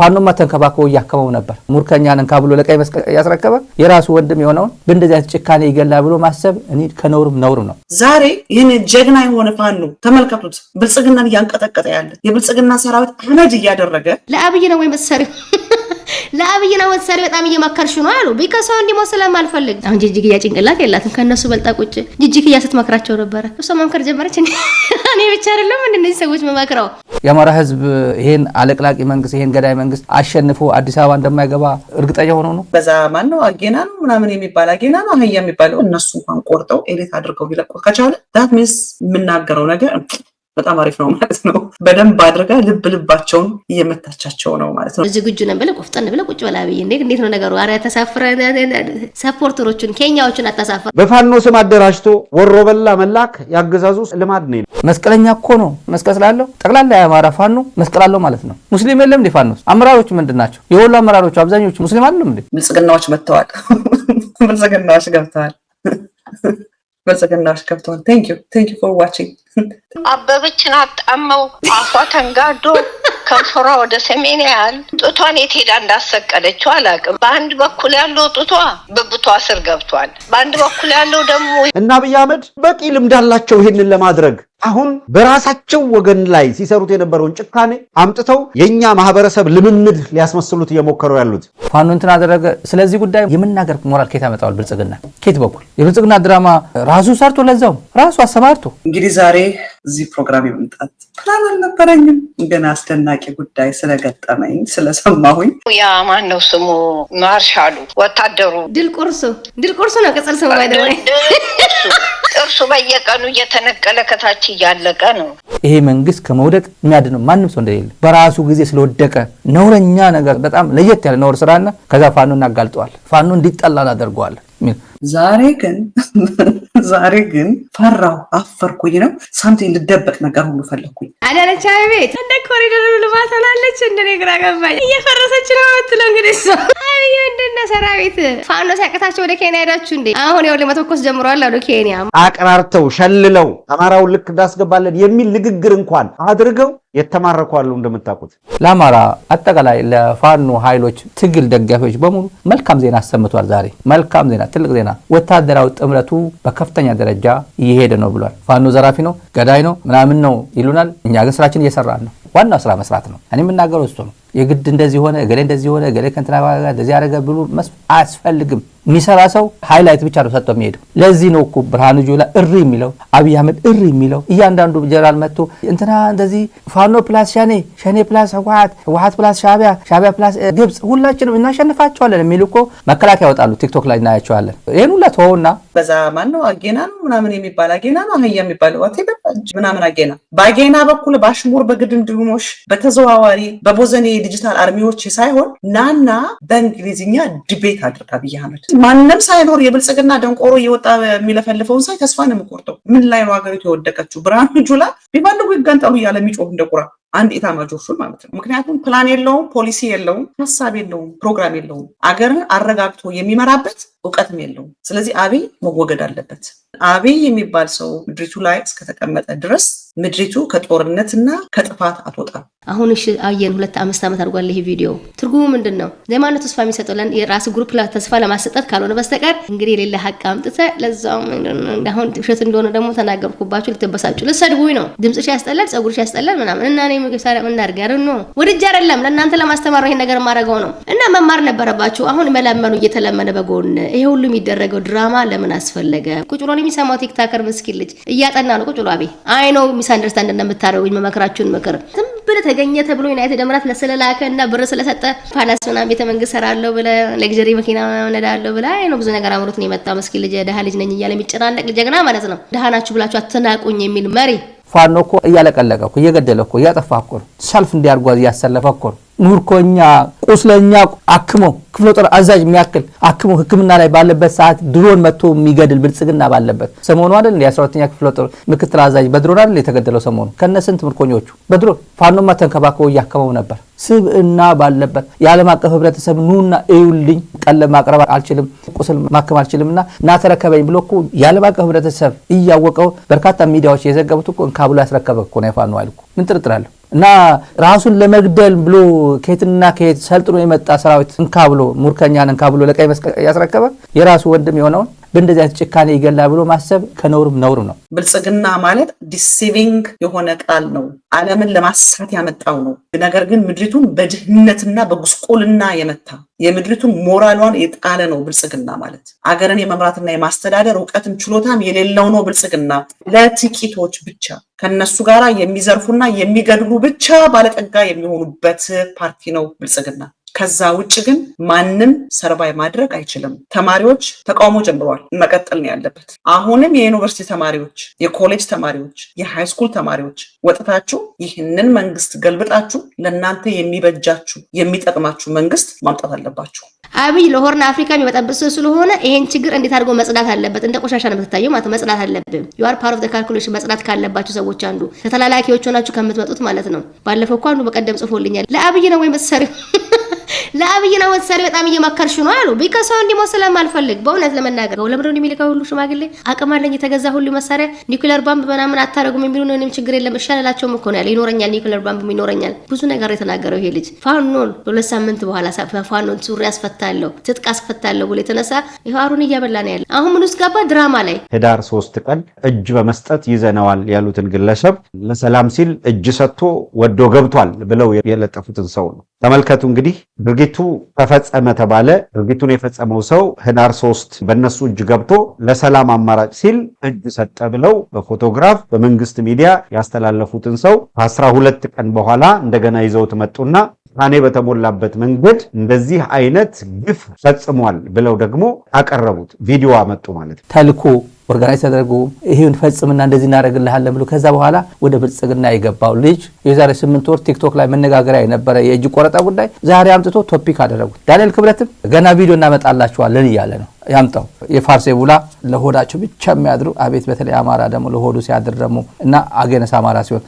ፋኖማ ተንከባከው ያከመው ነበር ሙርከኛን እንካብሎ ለቀይ መስቀል ያስረከበ የራሱ ወንድም የሆነው በእንደዚህ አይነት ጭካኔ ይገላ ብሎ ማሰብ እኔ ከነውርም ነውር ነው። ዛሬ ይሄን ጀግና የሆነ ፋኖ ተመልከቱት። ብልጽግናን ያንቀጠቀጠ ያለ የብልጽግና ሰራዊት አመድ ያደረገ ለአብይ ነው ወይ መሰሪው ለአብይ ነው መሰሪው በጣም እየመከርሽ ነው አሉ ቢከሰው እንዲሞሰለም አልፈልግ አሁን ጂጂክያ ጭንቅላት የላትም ከነሱ በልጣ ቁጭ ጂጂክያ ስትመክራቸው ነበር እሷ መምከር ጀመረች። እኔ ብቻ አይደለም እነዚህ ሰዎች መመክረው የአማራ ህዝብ ይሄን አለቅላቂ መንግስት ይሄን ገዳይ መንግስት አሸንፎ አዲስ አበባ እንደማይገባ እርግጠኛ ሆኖ ነው። በዛ ማን ነው አጌና ነው ምናምን የሚባል አጌና ነው አህያ የሚባለው እነሱ እንኳን ቆርጠው ኤሊት አድርገው ቢለቁ ከቻለ ዳት ሚንስ የምናገረው ነገር በጣም አሪፍ ነው ማለት ነው። በደንብ አድርጋ ልባቸውን እየመታቻቸው ነው ማለት ነው። ዝግጁ ነን ብለ ቆፍጠን ብለ ቁጭ በላብይ እንዴት ነው ነገሩ? አረ ተሳፍረ ሰፖርተሮቹን ኬንያዎችን አታሳፍረ በፋኖ ስም አደራጅቶ ወሮ በላ መላክ ያገዛዙ ልማድ ነው። መስቀለኛ እኮ ነው መስቀል ስላለው ጠቅላላ የአማራ ፋኖ መስቀል አለው ማለት ነው። ሙስሊም የለም እንዴ ፋኖስ? አመራሮቹ ምንድናቸው? የወሎ አመራሮቹ አብዛኞቹ ሙስሊም አይደሉም እንዴ? ብልጽግናዎች መጥተዋል። ብልጽግናዎች ገብተዋል። ብልጽግናዎች ገብተዋል። ቴንክ ዩ ፎር ዋቺንግ። አበበችን አጣመው አፏ ተንጋዶ ከንፈሯ ወደ ሰሜን ያህል ጡቷን የት ሄዳ እንዳሰቀለችው አላውቅም። በአንድ በኩል ያለው ጡቷ በብቷ ስር ገብቷል፣ በአንድ በኩል ያለው ደግሞ እና አብይ አህመድ በቂ ልምድ አላቸው ይሄንን ለማድረግ። አሁን በራሳቸው ወገን ላይ ሲሰሩት የነበረውን ጭካኔ አምጥተው የኛ ማህበረሰብ ልምምድ ሊያስመስሉት እየሞከሩ ያሉት ፋኖ እንትን አደረገ። ስለዚህ ጉዳይ የምናገር ሞራል ከየት ያመጣዋል? ብልጽግና ከየት በኩል የብልጽግና ድራማ ራሱ ሰርቶ ለዛው ራሱ አሰማርቶ። እንግዲህ ዛሬ እዚህ ፕሮግራም የመምጣት ፕላን አልነበረኝም፣ ግን አስደናቂ ጉዳይ ስለገጠመኝ ስለሰማሁኝ ያ ማን ነው ስሙ ማርሻሉ ወታደሩ ድል ቁርሱ ነው ቅጽል ስሙ ባይደው ጥርሱ በየቀኑ እየተነቀለ ከታች እያለቀ ነው። ይሄ መንግስት ከመውደቅ የሚያድነው ማንም ሰው እንደሌለ በራሱ ጊዜ ስለወደቀ ነውረኛ ነገር በጣም ለየት ያለ ነውር ስራና ከዛ ፋኖ እናጋልጠዋል። ፋኖ እንዲጠላ አደርገዋል። ዛሬ ግን ፈራው አፈርኩኝ ነው ሳምቲንግ ልደበቅ ነገር ሁሉ ፈለኩኝ። አዳነች አቤት እንደ ኮሪደር ልማት ሆናለች እንደኔ ግራ ገባኝ። እየፈረሰች ነው የምትለው እንግዲህ እሷ አብይ እንደነ ሰራዊት ፋኖ ሲያቀታቸው ወደ ኬንያ ሄዳችሁ እንዴ? አሁን ያው ለመተኮስ ጀምሯል ወደ ኬንያ አቀራርተው ሸልለው አማራውን ልክ እንዳስገባለን የሚል ንግግር እንኳን አድርገው የተማረኳሉ። እንደምታውቁት ለአማራ አጠቃላይ ለፋኖ ኃይሎች ትግል ደጋፊዎች በሙሉ መልካም ዜና አሰምቷል። ዛሬ መልካም ዜና፣ ትልቅ ዜና። ወታደራዊ ጥምረቱ በከፍተኛ ደረጃ እየሄደ ነው ብሏል። ፋኖ ዘራፊ ነው ገዳይ ነው ምናምን ነው ይሉናል። እኛ ግን ስራችን እየሰራን ነው። ዋናው ስራ መስራት ነው። እኔ የምናገረው እሱ ነው። የግድ እንደዚህ ሆነ እገሌ እንደዚህ ሆነ እገሌ ከንትና ጋር እንደዚህ ያደረገ ብሎ አያስፈልግም። የሚሰራ ሰው ሃይላይት ብቻ ነው ሰጥቶ የሚሄደው። ለዚህ ነው እኮ ብርሃኑ ጁላ እሪ የሚለው አብይ አህመድ እሪ የሚለው እያንዳንዱ ጀነራል መጥቶ እንትና እንደዚህ ፋኖ ፕላስ ሸኔ ፕላስ ህወሓት ፕላስ ሻዕቢያ ፕላስ ግብጽ ሁላችንም እናሸንፋቸዋለን የሚሉ እኮ መከላከያ ያወጣሉ። ቲክቶክ ላይ እናያቸዋለን። ይሄን ሁላ ተወውና በዛ ማን ነው አጌና ነው ምናምን የሚባል አጌና ነው አህያ የሚባል ምናምን አጌና በአጌና በኩል ባሽሙር በግድንድሞሽ በተዘዋዋሪ በቦዘኔ ዲጂታል አርሚዎች ሳይሆን ናና በእንግሊዝኛ ዲቤት አድርጋ አብይ አህመድ ማንንም ሳይኖር የብልጽግና ደንቆሮ እየወጣ የሚለፈልፈውን ሳይ ተስፋ ነው የምቆርጠው። ምን ላይ ነው ሀገሪቱ የወደቀችው? ብርሃኑ ጁላ ቢፈልጉ ይገንጠሉ እያለ የሚጮህ እንደቁራ አንድ ኢታማጆር ሹም ማለት ነው። ምክንያቱም ፕላን የለውም፣ ፖሊሲ የለውም፣ ሀሳብ የለውም፣ ፕሮግራም የለውም፣ አገርን አረጋግቶ የሚመራበት እውቀትም የለውም። ስለዚህ አብይ መወገድ አለበት። አብይ የሚባል ሰው ምድሪቱ ላይ እስከተቀመጠ ድረስ ምድሪቱ ከጦርነትና ከጥፋት አትወጣም። አሁን እሺ አየን 2-5 ዓመት አድርጓል። ይሄ ቪዲዮ ትርጉሙ ምንድነው? ለማን ተስፋ የሚሰጠው? የራስ ግሩፕ ላይ ተስፋ ለማሰጠት ካልሆነ በስተቀር እንግዲህ የሌለ ሀቅ አምጥተ ለዛው አሁን ውሸት እንደሆነ ደግሞ ተናገርኩባችሁ ልትበሳጩ ልትሰድቡኝ ነው። ድምጽሽ ያስጠላል፣ ጸጉርሽ ያስጠላል ምናምን እና እኔ ምግሳራ ምን አድርጋር ነው ወድጅ አይደለም ለእናንተ ለማስተማር ይሄን ነገር ማረጋው ነው እና መማር ነበረባችሁ። አሁን መለመኑ እየተለመነ በጎን ይሄ ሁሉ የሚደረገው ድራማ ለምን አስፈለገ? ቁጭ ብሎ የሚሰማው ቲክታከር ምስኪን ልጅ እያጠና ነው ቁጭ ብሎ አቤ አይ ነው ሚስ አንደርስታንድ እንደምታረጉኝ መመክራችሁን ምክር ዝም ብለህ ተገኘ ተብሎ ዩናይትድ እምራት ለሰለላከ እና ብር ስለሰጠ ፓላስና ቤተ መንግስት ሰራለው ብለ ለግጀሪ መኪና ነዳለው ብለ አይ ነው ብዙ ነገር አምሮት ነው የመጣ ምስኪን ልጅ ደሃ ልጅ ነኝ እያለ የሚጨናነቅ ጀግና ማለት ነው። ደሃናችሁ ብላችሁ አትናቁኝ የሚል መሪ ፋኖ እኮ እያለቀለቀ እኮ እየገደለ እኮ እያጠፋ እኮ ሰልፍ እንዲያርጓዝ እያሰለፈ እኮ ኑርኮኛ ቁስለኛ አክሞ ክፍለ ጦር አዛዥ የሚያክል አክሞ ህክምና ላይ ባለበት ሰዓት ድሮን መጥቶ የሚገድል ብልጽግና ባለበት ሰሞኑ አይደል የ12ኛ ክፍለ ጦር ምክትል አዛዥ በድሮን አይደል የተገደለው ሰሞኑ ከነስንት ምርኮኞቹ በድሮን ፋኖማ ተንከባከው ያከመው ነበር። ስብዕና ባለበት የዓለም አቀፍ ህብረተሰብ ኑና እዩልኝ ቀለብ ማቅረብ አልችልም ቁስል ማከም አልችልምና ና ተረከበኝ ብሎ እኮ የዓለም አቀፍ ህብረተሰብ እያወቀው በርካታ ሚዲያዎች የዘገቡት እኮ እንካብሎ ያስረከበ እኮ ነው ፋኖ አይልኩ ምን ጥርጥር አለው? እና ራሱን ለመግደል ብሎ ከየትና ከየት ሰልጥኖ የመጣ ሰራዊት እንካ ብሎ ሙርከኛን እንካ ብሎ ለቀይ መስቀል ያስረከበ የራሱ ወንድም የሆነውን በእንደዚህ አይነት ጭካኔ ይገላ ብሎ ማሰብ ከነውርም ነውር ነው። ብልጽግና ማለት ዲሲቪንግ የሆነ ቃል ነው። ዓለምን ለማሳት ያመጣው ነው። ነገር ግን ምድሪቱን በድህነትና በጉስቁልና የመታ የምድሪቱን ሞራሏን የጣለ ነው ብልጽግና ማለት። አገርን የመምራትና የማስተዳደር እውቀትም ችሎታም የሌለው ነው ብልጽግና። ለጥቂቶች ብቻ ከነሱ ጋር የሚዘርፉና የሚገድሉ ብቻ ባለጠጋ የሚሆኑበት ፓርቲ ነው ብልጽግና። ከዛ ውጭ ግን ማንም ሰርቫይ ማድረግ አይችልም። ተማሪዎች ተቃውሞ ጀምረዋል። መቀጠል ነው ያለበት። አሁንም የዩኒቨርሲቲ ተማሪዎች፣ የኮሌጅ ተማሪዎች፣ የሃይስኩል ተማሪዎች ወጥታችሁ ይህንን መንግስት ገልብጣችሁ ለእናንተ የሚበጃችሁ የሚጠቅማችሁ መንግስት ማምጣት አለባችሁ። አብይ ለሆርን አፍሪካ የሚበጠብጥ ስለሆነ ይሄን ችግር እንዴት አድርጎ መጽዳት አለበት? እንደ ቆሻሻ ነው የምትታየው ማለት መጽዳት አለብን። you are part of the calculation። መጽዳት ካለባችሁ ሰዎች አንዱ ከተላላኪዎች ሆናችሁ ከምትመጡት ማለት ነው። ባለፈው እኮ አንዱ በቀደም ጽፎልኛል። ለአብይ ነው ወይ መሰሪው ለአብይ ነው ወሰለ በጣም እየመከርሽ ነው አሉ። ቢከሰው እንዲሞሰለም አልፈልግ በእውነት ለመናገር ለምንድነው የሚልከው ሁሉ ሽማግሌ አቅም አለኝ የተገዛ ሁሉ መሳሪያ ኒውክሌር ባምብ ምናምን አታረጉም የሚሉ ነው። እኔም ችግር የለም እሻላላቸውም እኮ ነው ያለ ይኖረኛል፣ ኒውክሌር ባምብ ይኖረኛል። ብዙ ነገር የተናገረው ይሄ ልጅ ፋኖን በሁለት ሳምንት በኋላ ፋኖን ሱሪ ያስፈታለሁ ትጥቅ አስፈታለሁ ብሎ የተነሳ ይሄው አሩን እያበላ ነው ያለ። አሁን ምን ውስጥ ገባ? ድራማ ላይ ህዳር 3 ቀን እጅ በመስጠት ይዘነዋል ያሉትን ግለሰብ ለሰላም ሲል እጅ ሰጥቶ ወዶ ገብቷል ብለው የለጠፉትን ሰው ነው። ተመልከቱ እንግዲህ ድርጊቱ ተፈጸመ ተባለ። ድርጊቱን የፈጸመው ሰው ህዳር 3 በእነሱ እጅ ገብቶ ለሰላም አማራጭ ሲል እጅ ሰጠ ብለው በፎቶግራፍ በመንግስት ሚዲያ ያስተላለፉትን ሰው ከ12 ቀን በኋላ እንደገና ይዘውት መጡና ጭካኔ በተሞላበት መንገድ እንደዚህ አይነት ግፍ ፈጽሟል ብለው ደግሞ አቀረቡት። ቪዲዮ አመጡ ማለት ነው። ተልኮ ኦርጋናይዝ ተደርጎ ይሄን ፈጽምና እንደዚህ እናደርግልሃለን ብሎ ከዛ በኋላ ወደ ብልጽግና የገባው ልጅ የዛሬ 8 ወር ቲክቶክ ላይ መነጋገሪያ የነበረ የእጅ ቆረጣ ጉዳይ ዛሬ አምጥቶ ቶፒክ አደረጉት። ዳንኤል ክብረትም ገና ቪዲዮ እናመጣላችኋለን እያለ ነው ያምጣው። የፋርሴ ቡላ ለሆዳቸው ብቻ የሚያድሩ አቤት በተለይ አማራ ደግሞ ለሆዱ ሲያድር ደግሞ እና አገነስ አማራ ሲሆን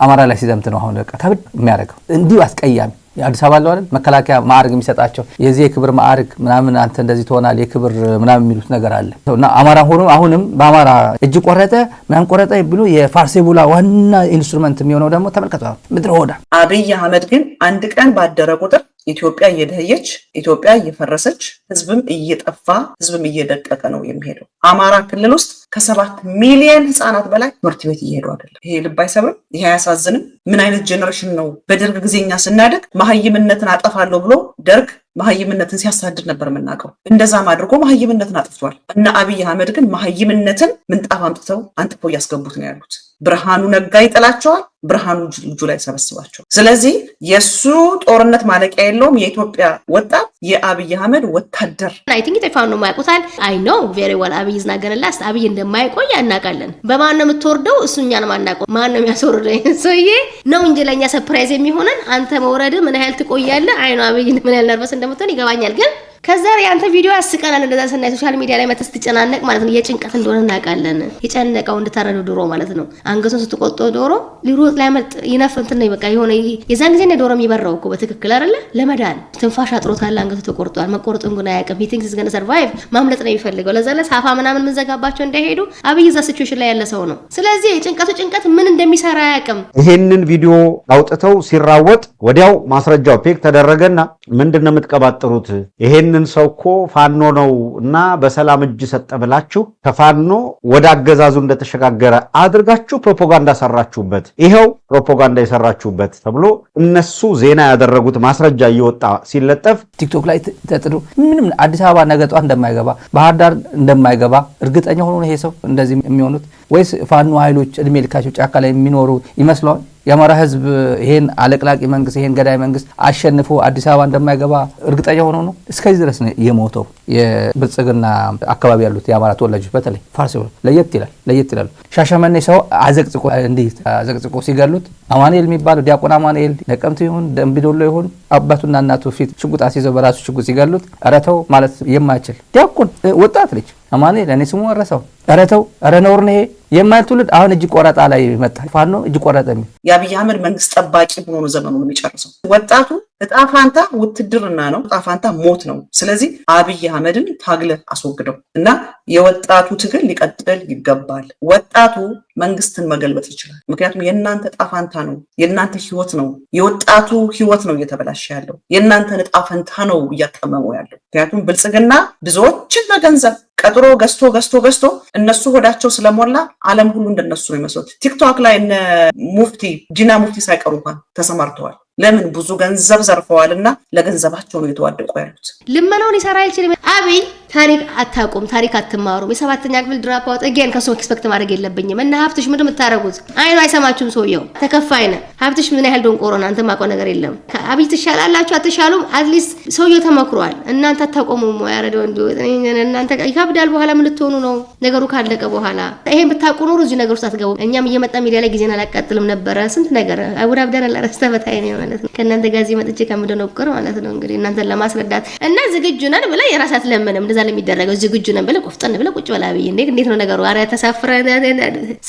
አማራ ላይ ሲዘምት ነው አሁን ከብድ የሚያደርገው እንዲሁ አስቀያሚ የአዲስ አበባ ላይ መከላከያ ማዕረግ የሚሰጣቸው የዚህ የክብር ማዕረግ ምናምን አንተ እንደዚህ ትሆናል የክብር ምናምን የሚሉት ነገር አለ እና አማራ ሆኖ አሁንም በአማራ እጅ ቆረጠ ምናምን ቆረጠ ብሎ የፋርሴ ቡላ ዋና ኢንስትሩመንት የሚሆነው ደግሞ ተመልከቷል። ምድረ ሆዳ አብይ አህመድ ግን አንድ ቀን ባደረ ቁጥር ኢትዮጵያ እየደህየች ኢትዮጵያ እየፈረሰች ህዝብም እየጠፋ ህዝብም እየደቀቀ ነው የሚሄደው። አማራ ክልል ውስጥ ከ7 ሚሊዮን ህፃናት በላይ ትምህርት ቤት እየሄዱ አይደለም። ይሄ ልብ አይሰብርም? ይሄ አያሳዝንም? ምን አይነት ጄኔሬሽን ነው? በደርግ ጊዜኛ ስናድግ መሀይምነትን አጠፋለሁ ብሎ ደርግ መሀይምነትን ሲያሳድድ ነበር የምናውቀው። እንደዛም አድርጎ መሀይምነትን አጥፍቷል። እና አብይ አህመድ ግን መሀይምነትን ምንጣፍ አምጥተው አንጥፈው እያስገቡት ነው ያሉት። ብርሃኑ ነጋ ይጥላቸዋል፣ ብርሃኑ ልጁ ላይ ሰበስባቸው። ስለዚህ የሱ ጦርነት ማለቂያ የለውም። የኢትዮጵያ ወጣት የአብይ አህመድ ወታደር አይ ቲንክ ተፋኑ ማይቆታል። አይ ኖ ቬሪ ዌል አብይ ዝናገነላስ አብይ እንደማይቆይ ያናቃለን። በማን ነው የምትወርደው? እሱኛን ማናቀው ማን ነው የሚያስወርደው? ሰውዬ ነው እንጂ ለኛ ሰርፕራይዝ የሚሆነን አንተ መውረድ ምን ያህል ትቆያለህ? አይ ኖ አብይ ምን ያህል ነርቨስ እንደምትሆን ይገባኛል ግን ከዛ ያንተ ቪዲዮ ያስቀናል። እንደዛ ሰናይ ሶሻል ሚዲያ ላይ መተስ ትጨናነቅ ማለት ነው። የጭንቀት እንደሆነ እናውቃለን። የጨነቀው እንድታረዱ ዶሮ ማለት ነው። አንገቱን ስትቆጦ ዶሮ ሊሮጥ ላይመልጥ ይነፍ እንትን ነው በቃ የሆነ የዛን ጊዜ ነው ዶሮ የሚበራው እኮ በትክክል አይደለ? ለመዳን ትንፋሽ አጥሮታል። አንገቱ ተቆርጧል። መቆረጡን ግን አያውቅም። he thinks he's going to survive ማምለጥ ነው የሚፈልገው። ለዛ ለሳፋ ምናምን ምንዘጋባቸው እንዳይሄዱ አብይ እዛ ሲቹዌሽን ላይ ያለ ሰው ነው። ስለዚህ የጭንቀቱ ጭንቀት ምን እንደሚሰራ አያውቅም። ይሄንን ቪዲዮ አውጥተው ሲራወጥ ወዲያው ማስረጃው ፔክ ተደረገና ምንድነው የምትቀባጥሩት? ይሄንን ሰው እኮ ፋኖ ነው እና በሰላም እጅ ሰጠ ብላችሁ ከፋኖ ወደ አገዛዙ እንደተሸጋገረ አድርጋችሁ ፕሮፓጋንዳ ሰራችሁበት። ይሄው ፕሮፓጋንዳ የሰራችሁበት ተብሎ እነሱ ዜና ያደረጉት ማስረጃ እየወጣ ሲለጠፍ ቲክቶክ ላይ ተጥዶ ምንም አዲስ አበባ ነገ ጧት እንደማይገባ ባህር ዳር እንደማይገባ እርግጠኛ ሆኖ ነው ይሄ ሰው እንደዚህ የሚሆኑት ወይስ ፋኖ ኃይሎች እድሜ ልካቸው ጫካ ላይ የሚኖሩ ይመስለዋል? የአማራ ህዝብ ይሄን አለቅላቂ መንግስት ይሄን ገዳይ መንግስት አሸንፎ አዲስ አበባ እንደማይገባ እርግጠኛ ሆኖ ነው እስከዚህ ድረስ ነው የሞተው። የብልጽግና አካባቢ ያሉት የአማራ ተወላጆች በተለይ ፋርሲ ለየት ይላሉ። ሻሸመኔ ሰው አዘቅዝቆ ሲገሉት አማኑኤል የሚባለው ዲያቆን አማኑኤል ነቀምት ይሁን ደምቢዶሎ ይሁን አባቱና እናቱ ፊት ሽጉጥ አስይዘው በራሱ ሽጉጥ ሲገሉት አረተው ማለት የማይችል ዲያቆን ወጣት ልጅ አማኑኤል እኔ ስሙ ወረሰው አረተው አረ ነውር ነው ይሄ የማይል ትውልድ አሁን እጅ ቆረጣ ላይ መጣ። ፋኖ እጅ ቆረጠ የሚል የአብይ አህመድ መንግስት ጠባቂ ሆኖ ዘመኑን የሚጨርሰው ወጣቱ እጣ ፋንታ ውትድርና ነው፣ እጣ ፋንታ ሞት ነው። ስለዚህ አብይ አህመድን ታግለ አስወግደው እና የወጣቱ ትግል ሊቀጥል ይገባል። ወጣቱ መንግስትን መገልበጥ ይችላል። ምክንያቱም የእናንተ እጣ ፋንታ ነው፣ የእናንተ ህይወት ነው፣ የወጣቱ ህይወት ነው እየተበላሸ ያለው፣ የእናንተን እጣ ፈንታ ነው እያጠመመው ያለው። ምክንያቱም ብልጽግና ብዙዎችን በገንዘብ ቀጥሮ ገዝቶ እነሱ ሆዳቸው ስለሞላ ዓለም ሁሉ እንደነሱ ነው የሚመስሉት። ቲክቶክ ላይ እነ ሙፍቲ ጂና ሙፍቲ ሳይቀሩ እንኳን ተሰማርተዋል። ለምን? ብዙ ገንዘብ ዘርፈዋልና ለገንዘባቸው ነው የተዋደቁ ያሉት። ልመናውን ይሰራ አይችልም። አብይ ታሪክ አታውቁም፣ ታሪክ አትማሩም። የሰባተኛ ክፍል ድራፕ አውጥ again ከሰው ኤክስፔክት ማድረግ የለብኝም። እና ሀብትሽ ምንድን የምታረጉት? አይኑ አይሰማችሁም። ሰውየው ተከፋይ ነው። ሀብትሽ ምን ያህል ደንቆሮና አንተ ማውቀው ነገር የለም። ከአብይ ትሻላላችሁ አትሻሉም? አትሊስት ሰውየው ተመክሯል። እናንተ አታቆሙም። ያረደው እናንተ ይከብዳል። በኋላ ምን ልትሆኑ ነው? ነገሩ ካለቀ በኋላ ይሄን ብታውቁ ኖሮ እዚህ ነገር ውስጥ አትገቡም። እኛም እየመጣ ሚዲያ ላይ ጊዜና አላቃጥልም ነበረ። ስንት ነገር አቡድ አብደን አላረስተበታይ ነው ማለት ነው። ከእናንተ ጋር እዚህ መጥቼ ከምደነቆር ማለት ነው እንግዲህ እናንተን ለማስረዳት እና ዝግጁ ነን ብለ የራሳት ለምንም እንደዛ ለሚደረገው ዝግጁ ነን ብለ ቆፍጠን ብለ ቁጭ ብላ ብዬ እንዴት ነው ነገሩ? አረ ተሳፍረ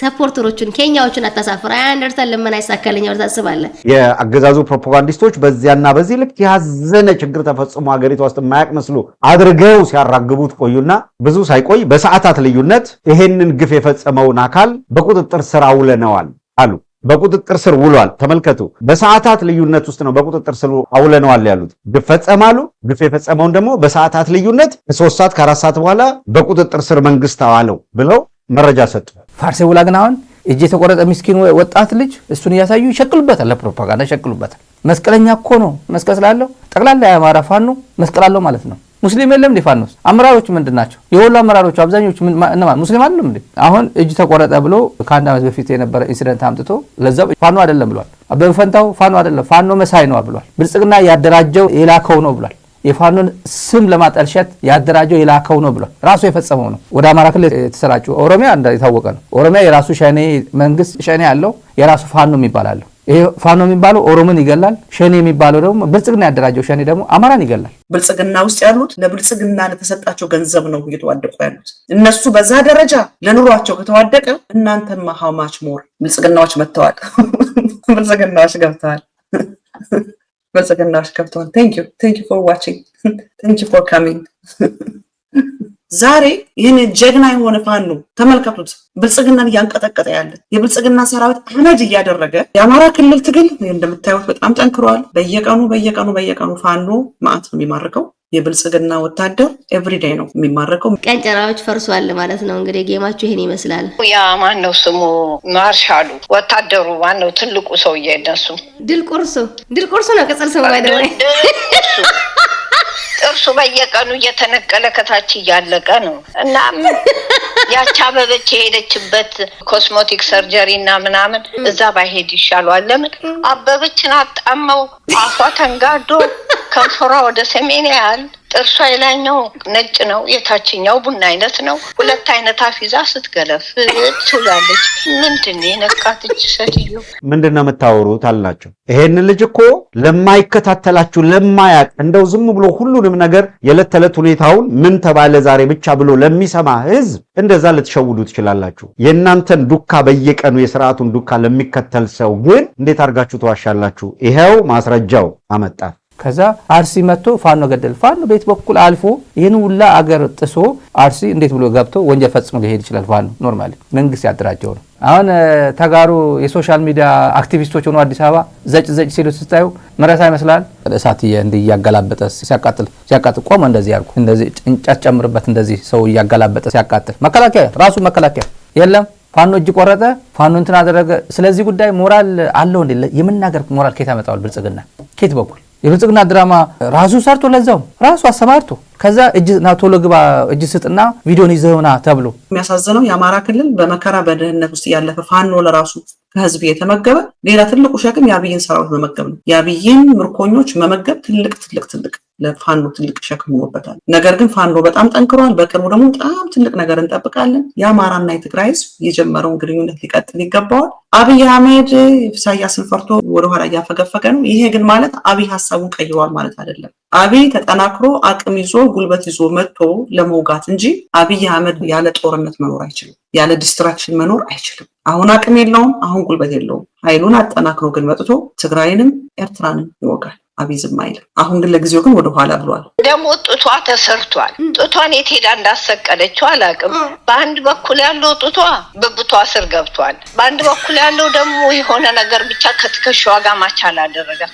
ሰፖርተሮችን ኬንያዎችን አታሳፍረ አንደርታን ለምን አይሳካልኝ ወር ታስባለ። የአገዛዙ ፕሮፓጋንዲስቶች በዚያና በዚህ ልክ ያዘነ ችግር ተፈጽሞ ሀገሪቷ ውስጥ የማያውቅ መስሎ አድርገው ሲያራግቡት ቆዩና ብዙ ሳይቆይ በሰዓታት ልዩነት ይሄንን ግፍ የፈጸመውን አካል በቁጥጥር ስር አውለነዋል አሉ። በቁጥጥር ስር ውሏል። ተመልከቱ። በሰዓታት ልዩነት ውስጥ ነው በቁጥጥር ስር አውለነዋል ያሉት። ግፍ ፈጸማሉ። ግፍ የፈጸመውን ደግሞ በሰዓታት ልዩነት ከ3 ሰዓት ከ4 ሰዓት በኋላ በቁጥጥር ስር መንግስት አዋለው ብለው መረጃ ሰጡ። ፋርሴ ውላ ግን አሁን እጅ የተቆረጠ ምስኪን ወጣት ልጅ እሱን እያሳዩ ይሸቅሉበታል፣ ለፕሮፓጋንዳ ይሸቅሉበታል። መስቀለኛ እኮ ነው። መስቀል ስላለው ጠቅላላ የአማራ ፋኖ መስቀል አለው ማለት ነው። ሙስሊም የለም እንዴ? ፋኖስ አመራሮች ምንድናቸው? የወሎ አመራሮች አብዛኞቹ እነማን ሙስሊም አይደለም እንዴ? አሁን እጅ ተቆረጠ ብሎ ከአንድ ዓመት በፊት የነበረ ኢንሲደንት አምጥቶ ለዛው ፋኖ አይደለም ብሏል። አበበ ፈንታው ፋኖ አይደለም ፋኖ መሳይ ነው ብሏል። ብልጽግና ያደራጀው የላከው ነው ብሏል። የፋኖን ስም ለማጠልሸት ያደራጀው የላከው ነው ብሏል። ራሱ የፈጸመው ነው። ወደ አማራ ክልል የተሰራጨው ኦሮሚያ የታወቀ ነው። ኦሮሚያ የራሱ ሸኔ መንግስት ሸኔ ያለው የራሱ ፋኖ የሚባል ይሄ ፋኖ የሚባለው ኦሮሞን ይገላል። ሸኔ የሚባለው ደግሞ ብልጽግና ያደራጀው ሸኔ ደግሞ አማራን ይገላል። ብልጽግና ውስጥ ያሉት ለብልጽግና ለተሰጣቸው ገንዘብ ነው እየተዋደቁ ያሉት። እነሱ በዛ ደረጃ ለኑሯቸው ከተዋደቀ እናንተማ how much more ብልጽግናዎች መጥተዋል። ብልጽግናዎች ገብተዋል። ብልጽግናዎች ገብተዋል። thank you for watching. thank you for coming. ዛሬ ይህን ጀግና የሆነ ፋኖ ተመልከቱት። ብልጽግናን እያንቀጠቀጠ ያለ የብልጽግና ሰራዊት አመድ እያደረገ የአማራ ክልል ትግል እንደምታዩት በጣም ጠንክሯል። በየቀኑ ፋኖ ማዕት ነው የሚማርከው። የብልጽግና ወታደር ኤቭሪዴይ ነው የሚማርከው። ቀንጨራዎች ፈርሷል ማለት ነው። እንግዲህ ጌማችሁ ይሄን ይመስላል። ያ ማን ነው ስሙ? ማርሻሉ ወታደሩ ማን ነው? ትልቁ ሰውዬ እነሱ ድል ቁርሱ ነው ቅጽል ስሙ አይደለም። ጥርሱ በየቀኑ እየተነቀለ ከታች እያለቀ ነው። እና ያቺ አበበች የሄደችበት ኮስሞቲክ ሰርጀሪ እና ምናምን እዛ ባይሄድ ይሻሏል። ለምን አበበችን አጣመው አፏ ተንጋዶ ከንፈሯ ወደ ሰሜን ያህል ጥርሷ የላይኛው ነጭ ነው፣ የታችኛው ቡና አይነት ነው። ሁለት አይነት አፊዛ ስትገለፍ ትውላለች። ምንድን የነካትች ሴትዮ? ምንድን ነው የምታወሩት አልናቸው። ይሄን ልጅ እኮ ለማይከታተላችሁ ለማያቅ እንደው ዝም ብሎ ሁሉንም ነገር የዕለት ተዕለት ሁኔታውን ምን ተባለ ዛሬ ብቻ ብሎ ለሚሰማ ህዝብ እንደዛ ልትሸውዱ ትችላላችሁ። የእናንተን ዱካ በየቀኑ የስርዓቱን ዱካ ለሚከተል ሰው ግን እንዴት አድርጋችሁ ተዋሻላችሁ? ይሄው ማስረጃው አመጣ። ከዛ አርሲ መጥቶ ፋኖ ገደል። ፋኖ ቤት በኩል አልፎ ይህን ሁላ አገር ጥሶ አርሲ እንዴት ብሎ ገብቶ ወንጀል ፈጽሞ ሊሄድ ይችላል? ፋኖ ኖርማሊ መንግስት ያደራጀው ነው። አሁን ተጋሩ የሶሻል ሚዲያ አክቲቪስቶች ሆኖ አዲስ አበባ ዘጭ ሲሉ ስታዩ መረሳ ይመስላል። እሳት እንዲህ እያገላበጠ ሲያቃጥል ቆመ። እንደዚህ ያርጉ፣ እንደዚህ እንጨት ጨምርበት፣ እንደዚህ ሰው እያገላበጠ ሲያቃጥል መከላከያ የለም። ፋኖ እጅ ቆረጠ፣ ፋኖ እንትን አደረገ። ስለዚህ ጉዳይ ሞራል አለው እንዴ? የምናገር ሞራል ከየት ያመጣዋል? ብልጽግና ከየት በኩል የብልጽግና ድራማ ራሱ ሰርቶ ለዛው ራሱ አሰማርቶ ከዛ እጅና ቶሎ ግባ እጅ ስጥና ቪዲዮን ይዘውና ተብሎ የሚያሳዝነው የአማራ ክልል በመከራ በድህነት ውስጥ ያለፈ ፋኖ ለራሱ ከህዝብ የተመገበ ሌላ ትልቁ ሸክም የአብይን ሰራዊት መመገብ ነው። የአብይን ምርኮኞች መመገብ ትልቅ ለፋኖ ትልቅ ሸክም ሆኖበታል። ነገር ግን ፋኖ በጣም ጠንክሯል። በቅርቡ ደግሞ በጣም ትልቅ ነገር እንጠብቃለን። የአማራና የትግራይ ህዝብ የጀመረውን ግንኙነት ሊቀጥል ይገባዋል። አብይ አህመድ ኢሳያስን ፈርቶ ወደኋላ እያፈገፈገ ነው። ይሄ ግን ማለት አብይ ሀሳቡን ቀይሯል ማለት አይደለም። አብይ ተጠናክሮ አቅም ይዞ ጉልበት ይዞ መጥቶ ለመውጋት እንጂ አብይ አህመድ ያለ ጦርነት መኖር አይችልም። ያለ ዲስትራክሽን መኖር አይችልም። አሁን አቅም የለውም፣ አሁን ጉልበት የለውም። ኃይሉን አጠናክሮ ግን መጥቶ ትግራይንም ኤርትራንም ይወጋል። አብይ ዝም አይልም። አሁን ግን ለጊዜው ግን ወደ ኋላ ብሏል። ደግሞ ጡቷ ተሰርቷል። ጡቷን የት ሄዳ እንዳሰቀለችው አላውቅም። በአንድ በኩል ያለው ጡቷ በብቷ ስር ገብቷል። በአንድ በኩል ያለው ደግሞ የሆነ ነገር ብቻ ከትከሻዋ ጋር ማቻል አደረጋት።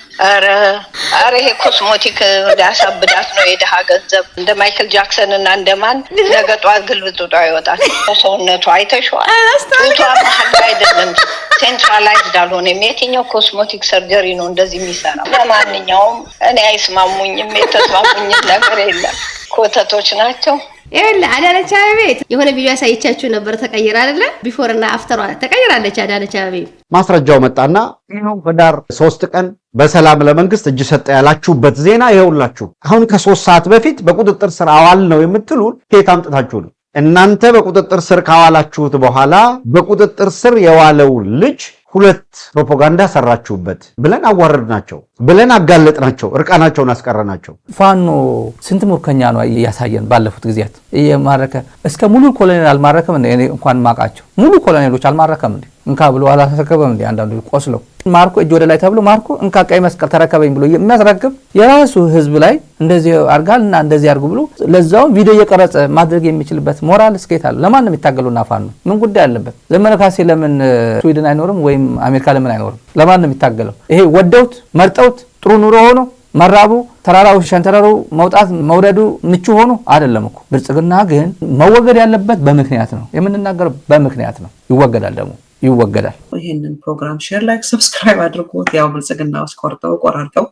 ኧረ ይሄ ኮስሞቲክ ሊያሳብዳት ነው። የድሃ ገንዘብ እንደ ማይክል ጃክሰን እና እንደማን ነገ ጧት ግልብጥ ጡቷ ይወጣል። ሰውነቷ አይተሽዋል። ጡቷ መሀል አይደለም ሴንትራላይዝድ አልሆነም። የትኛው ኮስሞቲክ ሰርጀሪ ነው እንደዚህ የሚሰራው? ለማንኛውም እኔ አይስማሙኝም። የተስማሙኝም ነገር የለም። ኮተቶች ናቸው። ይኸውልህ አዳነች አቤቤ የሆነ ቪዲዮ ያሳየቻችሁ ነበር። ተቀይራ አይደለ? ቢፎር እና አፍተሯ ተቀይራለች አዳነች አቤቤ። ማስረጃው መጣና ይሄው በዳር 3 ቀን በሰላም ለመንግስት እጅ ሰጠ ያላችሁበት ዜና ይኸውላችሁ። አሁን ከ3 ሰዓት በፊት በቁጥጥር ስር አዋል ነው የምትሉን ከየት አምጥታችሁ ነው? እናንተ በቁጥጥር ስር ካዋላችሁት በኋላ በቁጥጥር ስር የዋለው ልጅ 2 ፕሮፓጋንዳ ሰራችሁበት ብለን አዋረድናቸው፣ ብለን አጋለጥናቸው፣ እርቃናቸውን አስቀረናቸው። ፋኖ ስንት ሙርከኛ ነው እያሳየን ባለፉት ጊዜያት እየማረከ እስከ ሙሉ ኮሎኔል አልማረከም እንዴ? እኔ እንኳን ማቃቸው ሙሉ ኮሎኔሎች አልማረከም እንዴ? እንካ ብሎ አላተረከበም እንዴ? አንዳንዱ ቆስለው ማርኮ እጅ ወደ ላይ ተብሎ ማርኮ እንካ ቀይ መስቀል ተረከበኝ ብሎ የሚያስረክብ የራሱ ህዝብ ላይ እንደዚህ አርጋልና እንደዚህ አርጉ ብሎ ለዛው ቪዲዮ እየቀረጸ ማድረግ የሚችልበት ሞራል እስከት አለ? ለማን ነው የሚታገሉና ፋኖ ምን ጉዳይ አለበት? ዘመነ ካሴ ለምን ስዊድን አይኖርም ወይም አሜሪካ ለምን አይኖርም? ለማን ነው የሚታገለው? ይሄ ወደውት መርጠውት ጥሩ ኑሮ ሆኖ መራቡ ተራራው ሸንተረሩ መውጣት መውረዱ ምቹ ሆኖ አይደለም እኮ። ብልጽግና ግን መወገድ ያለበት በምክንያት ነው። የምንናገረው በምክንያት ነው። ይወገዳል ደግሞ ይወገዳል። ይሄንን ፕሮግራም ሼር፣ ላይክ፣ ሰብስክራይብ አድርጉት። ያው ብልጽግና ውስጥ ቆራርጠው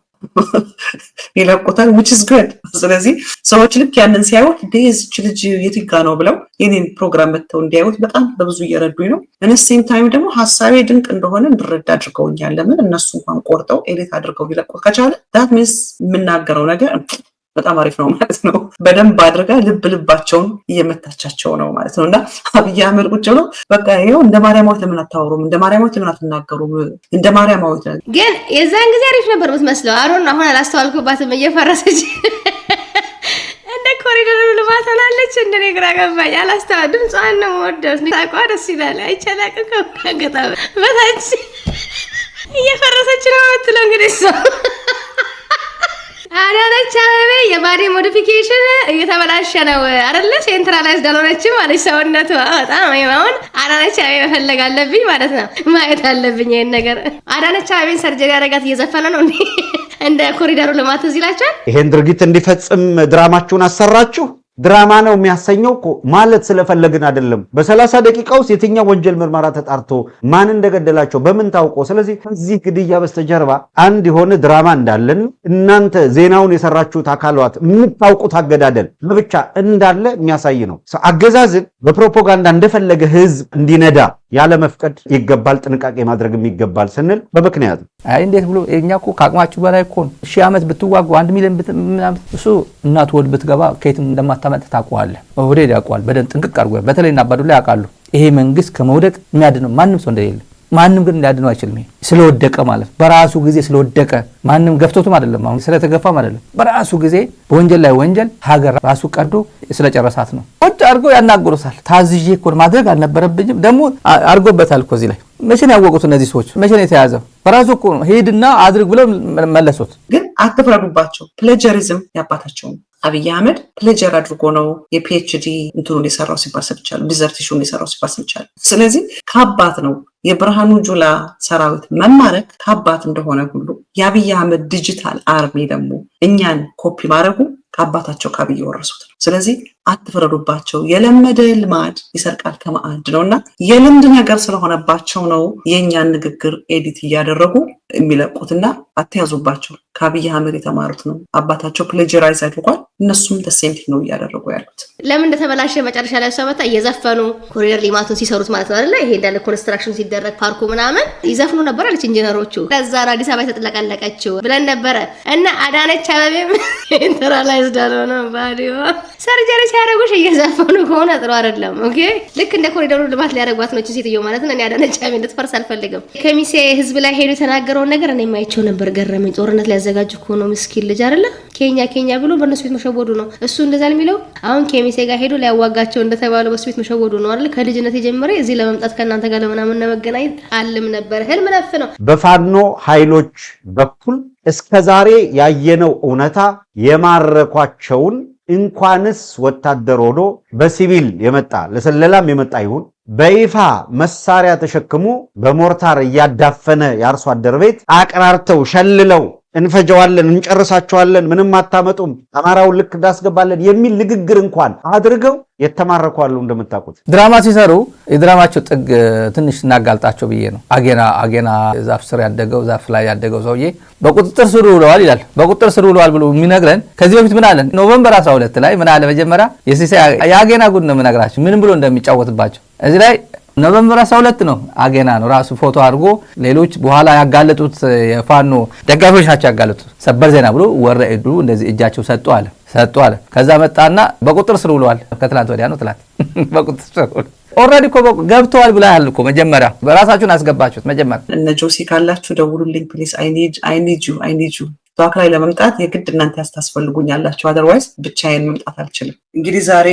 ይለቁታል which is good። ስለዚህ ሰዎች ልክ ያንን ሲያዩት ዴዝች ልጅ የትጋ ነው ብለው የኔን ፕሮግራም መተው እንዲያዩት በጣም በብዙ እየረዱኝ ነው። ኢንስቲንክት ታይም ደግሞ ሐሳቤ ድንቅ እንደሆነ እንድረዳ አድርገውኛል። ለምን እነሱ እንኳን ቆርጠው ኤዲት አድርገው ቢለቁት ከቻለ that means የምናገረው ነገር በጣም አሪፍ ነው ማለት ነው። በደንብ አድርጋ ልባቸውን እየመታቻቸው ነው ማለት ነውና አብይ አህመድ ቁጭ ብሎ በቃ ይሄው እንደ ማርያማዊት ለምን አታወሩም? እንደ ማርያማዊት ለምን አትናገሩም? እንደ ማርያማዊት ግን የዛን ጊዜ አሪፍ ነበር የምትመስለው። አሁን አላስተዋልኩባትም እየፈረሰች እንደ ኮሪደር ልማት አላለች። እንደኔ ግራ ገባኝ። ድምጿን ነው የምወደው። ታቋ ደስ ይላል። አይቻላቅም ከገጣ በታች እየፈረሰች ነው የምትለው እንግዲህ ሰው አዳነች አቤቤ የባዲ ሞዲፊኬሽን እየተበላሸ ነው አይደለ? ሴንትራላይዝድ አልሆነችም ማለት ሰውነቷ በጣም አሁን አዳነች አቤቤ መፈለግ አለብኝ ማለት ነው። ማየት አለብኝ ይሄን ነገር። አዳነች አቤቤን ሰርጀሪ ያደረጋት እየዘፈነ ነው እንደ ኮሪደሩ ልማት እዚህ ይላችኋል። ይሄን ድርጊት እንዲፈጽም ድራማችሁን አሰራችሁ። ድራማ ነው የሚያሰኘው እኮ ማለት ስለፈለግን አይደለም። በ30 ደቂቃ ውስጥ የትኛው ወንጀል ምርመራ ተጣርቶ ማን እንደገደላቸው በምን ታውቆ፣ ስለዚህ እዚህ ግድያ በስተጀርባ አንድ የሆነ ድራማ እንዳለን እናንተ ዜናውን የሰራችሁት አካላት የምታውቁት አገዳደል ብቻ እንዳለ የሚያሳይ ነው። አገዛዝን በፕሮፓጋንዳ እንደፈለገ ህዝብ እንዲነዳ ያለ መፍቀድ ይገባል፣ ጥንቃቄ ማድረግ ይገባል ስንል በምክንያት ነው። አይ እንዴት ብሎ እኛ እኮ ከአቅማችሁ በላይ እኮ 1000 ዓመት ብትዋጉ 1 ሚሊዮን ምናምን እሱ እናት ወድ ብትገባ ከየትም እንደማታመጣ ታውቀዋለህ። ወዴት ያውቀዋል በደንብ ጥንቅቅ አድርጎ በተለይና አባዱላ ያውቃሉ። ይሄ መንግስት ከመውደቅ የሚያድነው ማንም ሰው እንደሌለ፣ ማንም ግን ሊያድነው አይችልም። ይሄ ስለወደቀ ማለት በራሱ ጊዜ ስለወደቀ ማንም ገፍቶትም አይደለም፣ አሁን ስለተገፋም አይደለም። በራሱ ጊዜ በወንጀል ላይ ወንጀል ሀገር ራሱ ቀዶ ስለጨረሳት ነው። ቁጭ አድርገው ያናግሩታል። ታዝዤ እኮ ማድረግ አልነበረብኝም ደግሞ አድርጎበታል እኮ እዚህ ላይ። መቼ ነው ያወቁት እነዚህ ሰዎች? መቼ ነው የተያዘው? በራሱ እኮ ሄድና አድርግ ብለው መለሱት። ግን አትፍረዱባቸው። ፕሌጀሪዝም ያባታቸው አብይ አህመድ ፕሌጀር አድርጎ ነው የፒኤችዲ እንትኑን የሰራው ሲባል ሰምቻለሁ። ዲዘርቴሽኑን የሰራው ሲባል ሰምቻለሁ። ስለዚህ ከአባት ነው የብርሃኑ ጁላ ሰራዊት መማረክ ከአባት እንደሆነ ሁሉ የአብይ አህመድ ዲጂታል አርሚ ደግሞ እኛን ኮፒ ማድረጉ ከአባታቸው ከአብይ የወረሱት ነው። ስለዚህ አትፍረዱባቸው። የለመደ ልማድ ይሰርቃል ከማዕድ ነውና የልምድ ነገር ስለሆነባቸው ነው የኛን ንግግር ኤዲት እያደረጉ የሚለቁትና አትያዙባቸው። ከአብይ አህመድ የተማሩት ነው። አባታቸው ፕሌጀራይዝ አድርጓል፣ እነሱም ተሴንቲንግ ነው እያደረጉ ያሉት። ለምን እንደተበላሸ መጨረሻ ላይ ሰበታ እየዘፈኑ ኮሪደር ሊማቱን ሲሰሩት ማለት ነው አይደል? ይሄ እንዳለ ኮንስትራክሽን ሲደረግ ፓርኩ ምናምን ይዘፍኑ ነበር አለች ኢንጂነሮቹ። ከዛ አዲስ አበባ የተጥለቀለቀችው ብለን ነበረ እና አዳነች አበቤም ኢንተራላይዝድ አልሆነ ባዲዮ ሰርጀሪ ሲያደርጉሽ እየዘፈኑ ከሆነ ጥሩ አይደለም። ኦኬ ልክ እንደ ኮሪደሩ ልማት ሊያደርጓት ነው ሴትዮ ማለት ነው። እኔ አዳነች አበቤ እንድትፈርስ አልፈልግም። ከሚሴ ህዝብ ላይ ሄዱ የተናገረውን ነገር እኔ የማይቸው ነበር፣ ገረመኝ። ጦርነት ሊያዘጋጁ ከሆነ ምስኪን ልጅ አይደለ ኬኛ ብሎ በእነሱ ቤት መሸወዱ ነው እሱ እንደዛ የሚለው። አሁን ከሚሴ ጋር ሄዶ ሊያዋጋቸው እንደተባለው በሱ ቤት መሸወዱ ነው አይደል? ከልጅነት የጀመረ እዚህ ለመምጣት ከእናንተ ጋር ለምናምን መገናኘት አልም ነበር፣ ህልም ነፍ ነው። በፋኖ ኃይሎች በኩል እስከዛሬ ያየነው እውነታ የማረኳቸውን እንኳንስ ወታደር ሆኖ በሲቪል የመጣ ለሰለላም የመጣ ይሁን በይፋ መሳሪያ ተሸክሞ በሞርታር እያዳፈነ የአርሶ አደር ቤት አቅራርተው ሸልለው እንፈጀዋለን፣ እንጨርሳቸዋለን፣ ምንም አታመጡም፣ አማራውን ልክ እንዳስገባለን የሚል ንግግር እንኳን አድርገው የተማረኩ አሉ። እንደምታውቁት ድራማ ሲሰሩ የድራማቸው ጥግ ትንሽ እናጋልጣቸው ብዬ ነው። አጌና ዛፍ ስር ያደገው ዛፍ ላይ ያደገው ሰውዬ በቁጥጥር ስር ውለዋል ይላል። በቁጥጥር ስር ውለዋል ብሎ የሚነግረን ከዚህ በፊት ምን አለን? ኖቬምበር 12 ላይ ምን አለ? መጀመሪያ የአጌና ጉድ ነው የምነግራቸው ምን ብሎ እንደሚጫወትባቸው እዚህ ላይ ኖቬምበር 12 ነው። አጌና ነው ራሱ ፎቶ አድርጎ ሌሎች በኋላ ያጋለጡት የፋኖ ደጋፊዎች ናቸው ያጋለጡት። ሰበር ዜና ብሎ ወረዱ እንደዚህ እጃቸው ሰጡ አለ። ከዛ መጣና በቁጥር ስር ውለዋል። ከትላንት ወዲያ ነው ትላንት በቁጥር ስር ውለዋል። ኦልሬዲ እኮ ገብተዋል ብለሃል እኮ መጀመሪያ በራሳችሁን አስገባችሁት። መጀመሪያ እነ ጆሲ ካላችሁ ደውሉልኝ ፕሊዝ። አይ ኒድ ዩ ቶክ ላይ ለመምጣት የግድ እናንተ ያስታስፈልጉኛላችሁ። አዘርዋይዝ ብቻዬን መምጣት አልችልም። እንግዲህ ዛሬ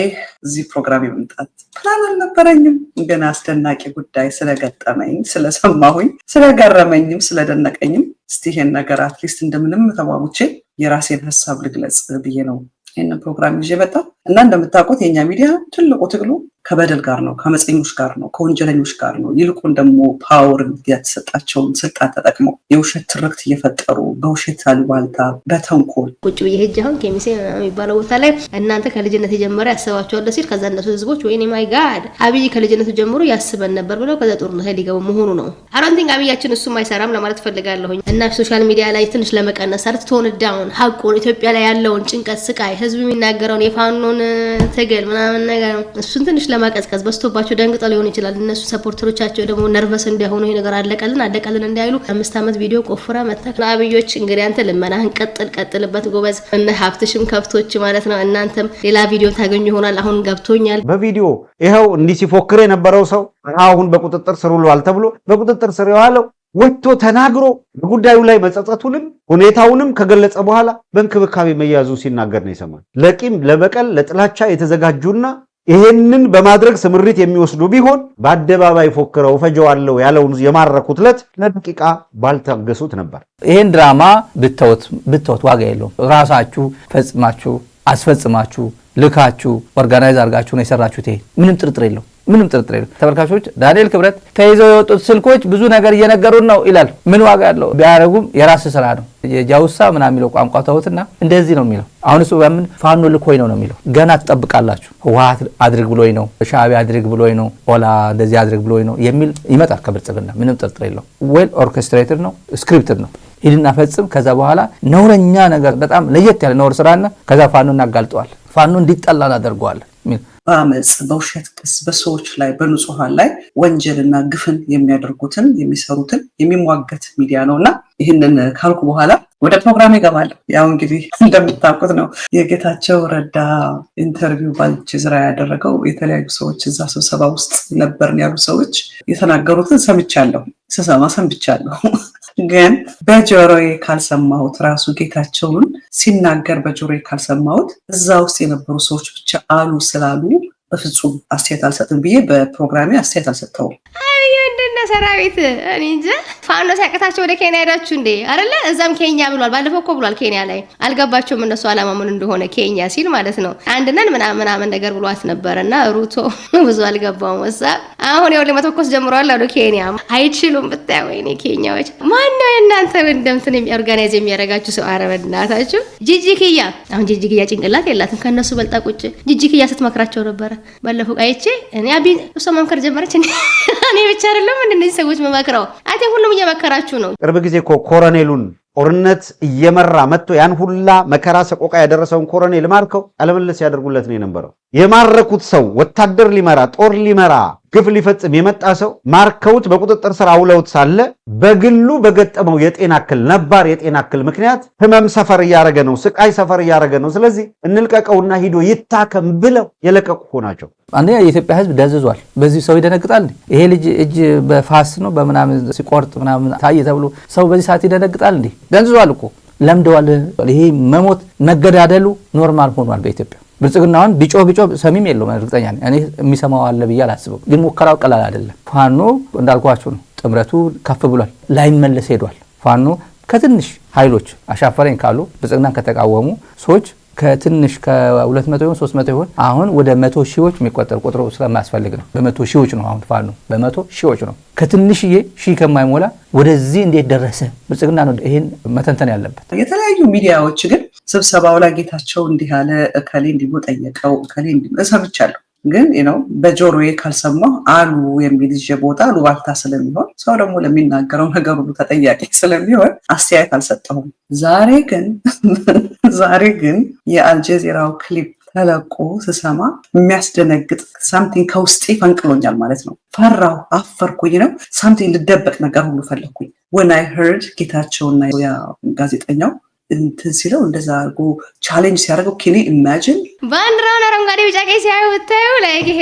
እዚህ ፕሮግራም የመምጣት ፕላን አልነበረኝም፣ ግን አስደናቂ ጉዳይ ስለገጠመኝ ስለሰማሁኝ ስለገረመኝም ስለደነቀኝም እስቲ ይሄን ነገር አትሊስት እንደምንም ተሟሙቼ የራሴን ሀሳብ ልግለጽ ብዬ ነው ይሄን ፕሮግራም ይዤ መጣ እና እንደምታውቁት የኛ ሚዲያ ትልቁ ትግሉ ከበደል ጋር ነው፣ ከመፀኞች ጋር ነው፣ ከወንጀለኞች ጋር ነው። ይልቁን ደግሞ ፓወር የተሰጣቸውን ስልጣን ተጠቅመው የውሸት ትርክት እየፈጠሩ በውሸት አሉባልታ በተንኮል ቁጭ ብዬ ሄጄ አሁን ከሚሴ የሚባለው ቦታ ላይ እናንተ ከልጅነት የጀመረ ያሰባቸዋለሁ ሲል ከዛ እነሱ ህዝቦች ወይኔ ማይ ጋድ አብይ ከልጅነቱ ጀምሮ ያስበን ነበር ብለው ከዛ ጦርነት ላይ ሊገቡ መሆኑ ነው። አራንቲንግ አብያችን እሱም አይሰራም ለማለት ፈልጋለሁኝ። እና ሶሻል ሚዲያ ላይ ትንሽ ለመቀነስ አርት ቶን ዳውን ሀቁን ኢትዮጵያ ላይ ያለውን ጭንቀት፣ ስቃይ፣ ህዝብ የሚናገረውን የፋኖን ትግል ምናምን ነገር እሱን ትንሽ ለማቀዝቀዝ በስቶባቸው ደንግጠው ሊሆን ይችላል። እነሱ ሰፖርተሮቻቸው ደግሞ ነርቨስ እንዲሆኑ ይሄ ነገር አለቀልን እንዳይሉ 5 ዓመት ቪዲዮ ቆፍራ መጣ። አብዮች እንግዲህ አንተ ልመናህን ቀጥልበት ጎበዝ። እነ ሀብትሽም ከፍቶች ማለት ነው። እናንተም ሌላ ቪዲዮ ታገኙ ይሆናል። አሁን ገብቶኛል። በቪዲዮ ይኸው እንዲህ ሲፎክር የነበረው ሰው አሁን በቁጥጥር ስር ውሏል ተብሎ በቁጥጥር ስር የዋለው ወጥቶ ተናግሮ በጉዳዩ ላይ መጸጸቱንም ሁኔታውንም ከገለጸ በኋላ በእንክብካቤ መያዙ ሲናገር ነው የሰማን። ለቂም ለበቀል ለጥላቻ የተዘጋጁና ይሄንን በማድረግ ስምሪት የሚወስዱ ቢሆን በአደባባይ ፎክረው ፈጀዋለው ያለውን የማረኩት ለደቂቃ ባልታገሱት ነበር። ይሄን ድራማ ብትወት ዋጋ የለውም። ራሳችሁ ፈጽማችሁ አስፈጽማችሁ ልካችሁ ኦርጋናይዝ አድርጋችሁ ነው የሰራችሁት። ይሄ ምንም ጥርጥር የለውም። ተመልካቾች ዳንኤል ክብረት ተይዘው የወጡት ስልኮች ብዙ ነገር እየነገሩን ነው ይላል። ምን ዋጋ ያለው ቢያረጉም የራስ ስራ ነው። የጃውሳ ምናምን የሚለው ቋንቋ ተውትና እንደዚህ ነው የሚለው። አሁን እሱ በምን ፋኖ ልኮይ ነው የሚለው። ገና ትጠብቃላችሁ። ህወሓት አድርግ ብሎኝ ነው፣ ሻዕቢያ አድርግ ብሎኝ ነው፣ ኦላ እንደዚህ አድርግ ብሎኝ ነው የሚል ይመጣል ከብልጽግና። ምንም ጥርጥር የለው። ዌል ኦርኬስትሬትድ ነው፣ ስክሪፕትድ ነው። ሂድና ፈጽም። ከዛ በኋላ ነውረኛ ነገር በጣም ለየት ያለ ነውር ስራና ከዛ ፋኖ እናጋልጠዋል። ፋኖ እንዲጠላ እናደርገዋለን። በአመፅ በውሸት ክስ በሰዎች ላይ በንጹሃን ላይ ወንጀልና ግፍን የሚያደርጉትን የሚሰሩትን የሚሟገት ሚዲያ ነው እና ይህንን ካልኩ በኋላ ወደ ፕሮግራም ይገባል። ያው እንግዲህ እንደምታውቁት ነው የጌታቸው ረዳ ኢንተርቪው ባልደረባ ያደረገው። የተለያዩ ሰዎች እዛ ስብሰባ ውስጥ ነበርን ያሉ ሰዎች የተናገሩትን ሰምቻለሁ። ግን በጆሮዬ ካልሰማሁት ራሱ ጌታቸውን ሲናገር በጆሮዬ ካልሰማሁት እዛ ውስጥ የነበሩ ሰዎች ብቻ አሉ ስላሉ በፍጹም አስተያየት አልሰጥም ብዬ በፕሮግራሜ አስተያየት አልሰጠውም። ሰራዊት እኔ እንጃ ፋኖ ሲያቀታቸው ወደ ኬንያ ሄዳችሁ እንዴ አይደለ? እዛም ኬንያ ብሏል። ባለፈው እኮ ብሏል ኬንያ ላይ አልገባቸውም እነሱ አላማ ምን እንደሆነ ኬንያ ሲል ማለት ነው። አንድነን ምናምን ነገር ብሏት ነበርና ሩቶ ብዙ አልገባውም። ወሳ አሁን ያው ለመተኮስ ጀምሯል አሉ ኬንያ። አይችሉም ብታይ ወይኔ ኬንያዎች። ማን ነው እናንተ እንደምትን ኦርጋናይዝ የሚያደርጋችሁ ሰው? ኧረ በእናታችሁ ጂጂኪያ። አሁን ጂጂኪያ ጭንቅላት የላትም ከነሱ በልጣ ቁጭ። ጂጂኪያ ስትመክራቸው ነበረ ባለፈው አይቼ እኔ አቢ እሷ መምከር ጀመረች። እኔ ብቻ አይደለም እነዚህ ሰዎች መመክረው አቴ ሁሉም እየመከራችሁ ነው። ቅርብ ጊዜ እኮ ኮሎኔሉን ጦርነት እየመራ መጥቶ ያን ሁላ መከራ ሰቆቃ ያደረሰውን ኮሎኔል ማርከው አለመለስ ያደርጉለት ነው የነበረው። የማረኩት ሰው ወታደር ሊመራ ጦር ሊመራ ግፍ ሊፈጽም የመጣ ሰው ማርከውት በቁጥጥር ስር አውለውት ሳለ በግሉ በገጠመው የጤና እክል ነባር የጤና እክል ምክንያት ህመም ሰፈር እያረገ ነው፣ ስቃይ ሰፈር እያረገ ነው፣ ስለዚህ እንልቀቀውና ሂዶ ይታከም ብለው የለቀቁ ሆናቸው። አንደኛ የኢትዮጵያ ህዝብ ደዝዟል። በዚህ ሰው ይደነግጣል። ይሄ ልጅ እጅ በፋስ ነው በምናምን ሲቆርጥ ምናምን ታየ ተብሎ ሰው በዚህ ሰዓት ይደነግጣል እንዴ? ደንዝዟል እኮ ለምደዋል። ይሄ መሞት መገዳደሉ ኖርማል ሆኗል በኢትዮጵያ። ብልጽግናውን ቢጮህ ሰሚም የለውም እርግጠኛ ነኝ። እኔ የሚሰማው አለ ብዬ አላስብም። ግን ሙከራው ቀላል አይደለም። ፋኖ እንዳልኳችሁ ነው። ጥምረቱ ከፍ ብሏል፣ ላይመለስ ሄዷል። ፋኖ ከትንሽ ኃይሎች አሻፈረኝ ካሉ ብልጽግናን ከተቃወሙ ሰዎች ከትንሽ ከ200 ይሁን 300 ይሁን አሁን ወደ 100 ሺዎች የሚቆጠር ቁጥሩ ስለማያስፈልግ ነው። በ100 ሺዎች ነው አሁን ፋኖ በ100 ሺዎች ነው። ከትንሽዬ ሺህ ከማይሞላ ወደዚህ እንዴት ደረሰ? ብልጽግና ነው ይሄን መተንተን ያለበት። የተለያዩ ሚዲያዎች ግን ስብሰባው ላይ ጌታቸው እንዲህ ያለ እከሌ እንዲሁ ጠየቀው እከሌ እንዲሁ ሰምቻለሁ። ግን በጆሮዬ ካልሰማሁ አሉ የሚል ይዤ ቦታ አሉባልታ ስለሚሆን ሰው ደግሞ ለሚናገረው ነገር ሁሉ ተጠያቂ ስለሚሆን አስተያየት አልሰጠሁም። ዛሬ ግን የአልጀዚራው ክሊፕ ተለቆ ስሰማ የሚያስደነግጥ ሳምቲንግ ከውስጤ ፈንቅሎኛል ማለት ነው። ፈራሁ፣ አፈርኩኝ ነው ሳምቲንግ ልደበቅ ነገር ሁሉ ፈለግኩኝ። when I heard ጌታቸውና ጋዜጠኛው እንትን ሲለው እንደዛ አድርጎ ቻሌንጅ ሲያደርገው ኬኔ ኢማጂን ባንዲራውን አረንጓዴ ቢጫ ቀይ ሲያዩ ብታዩ ላይ ይሄ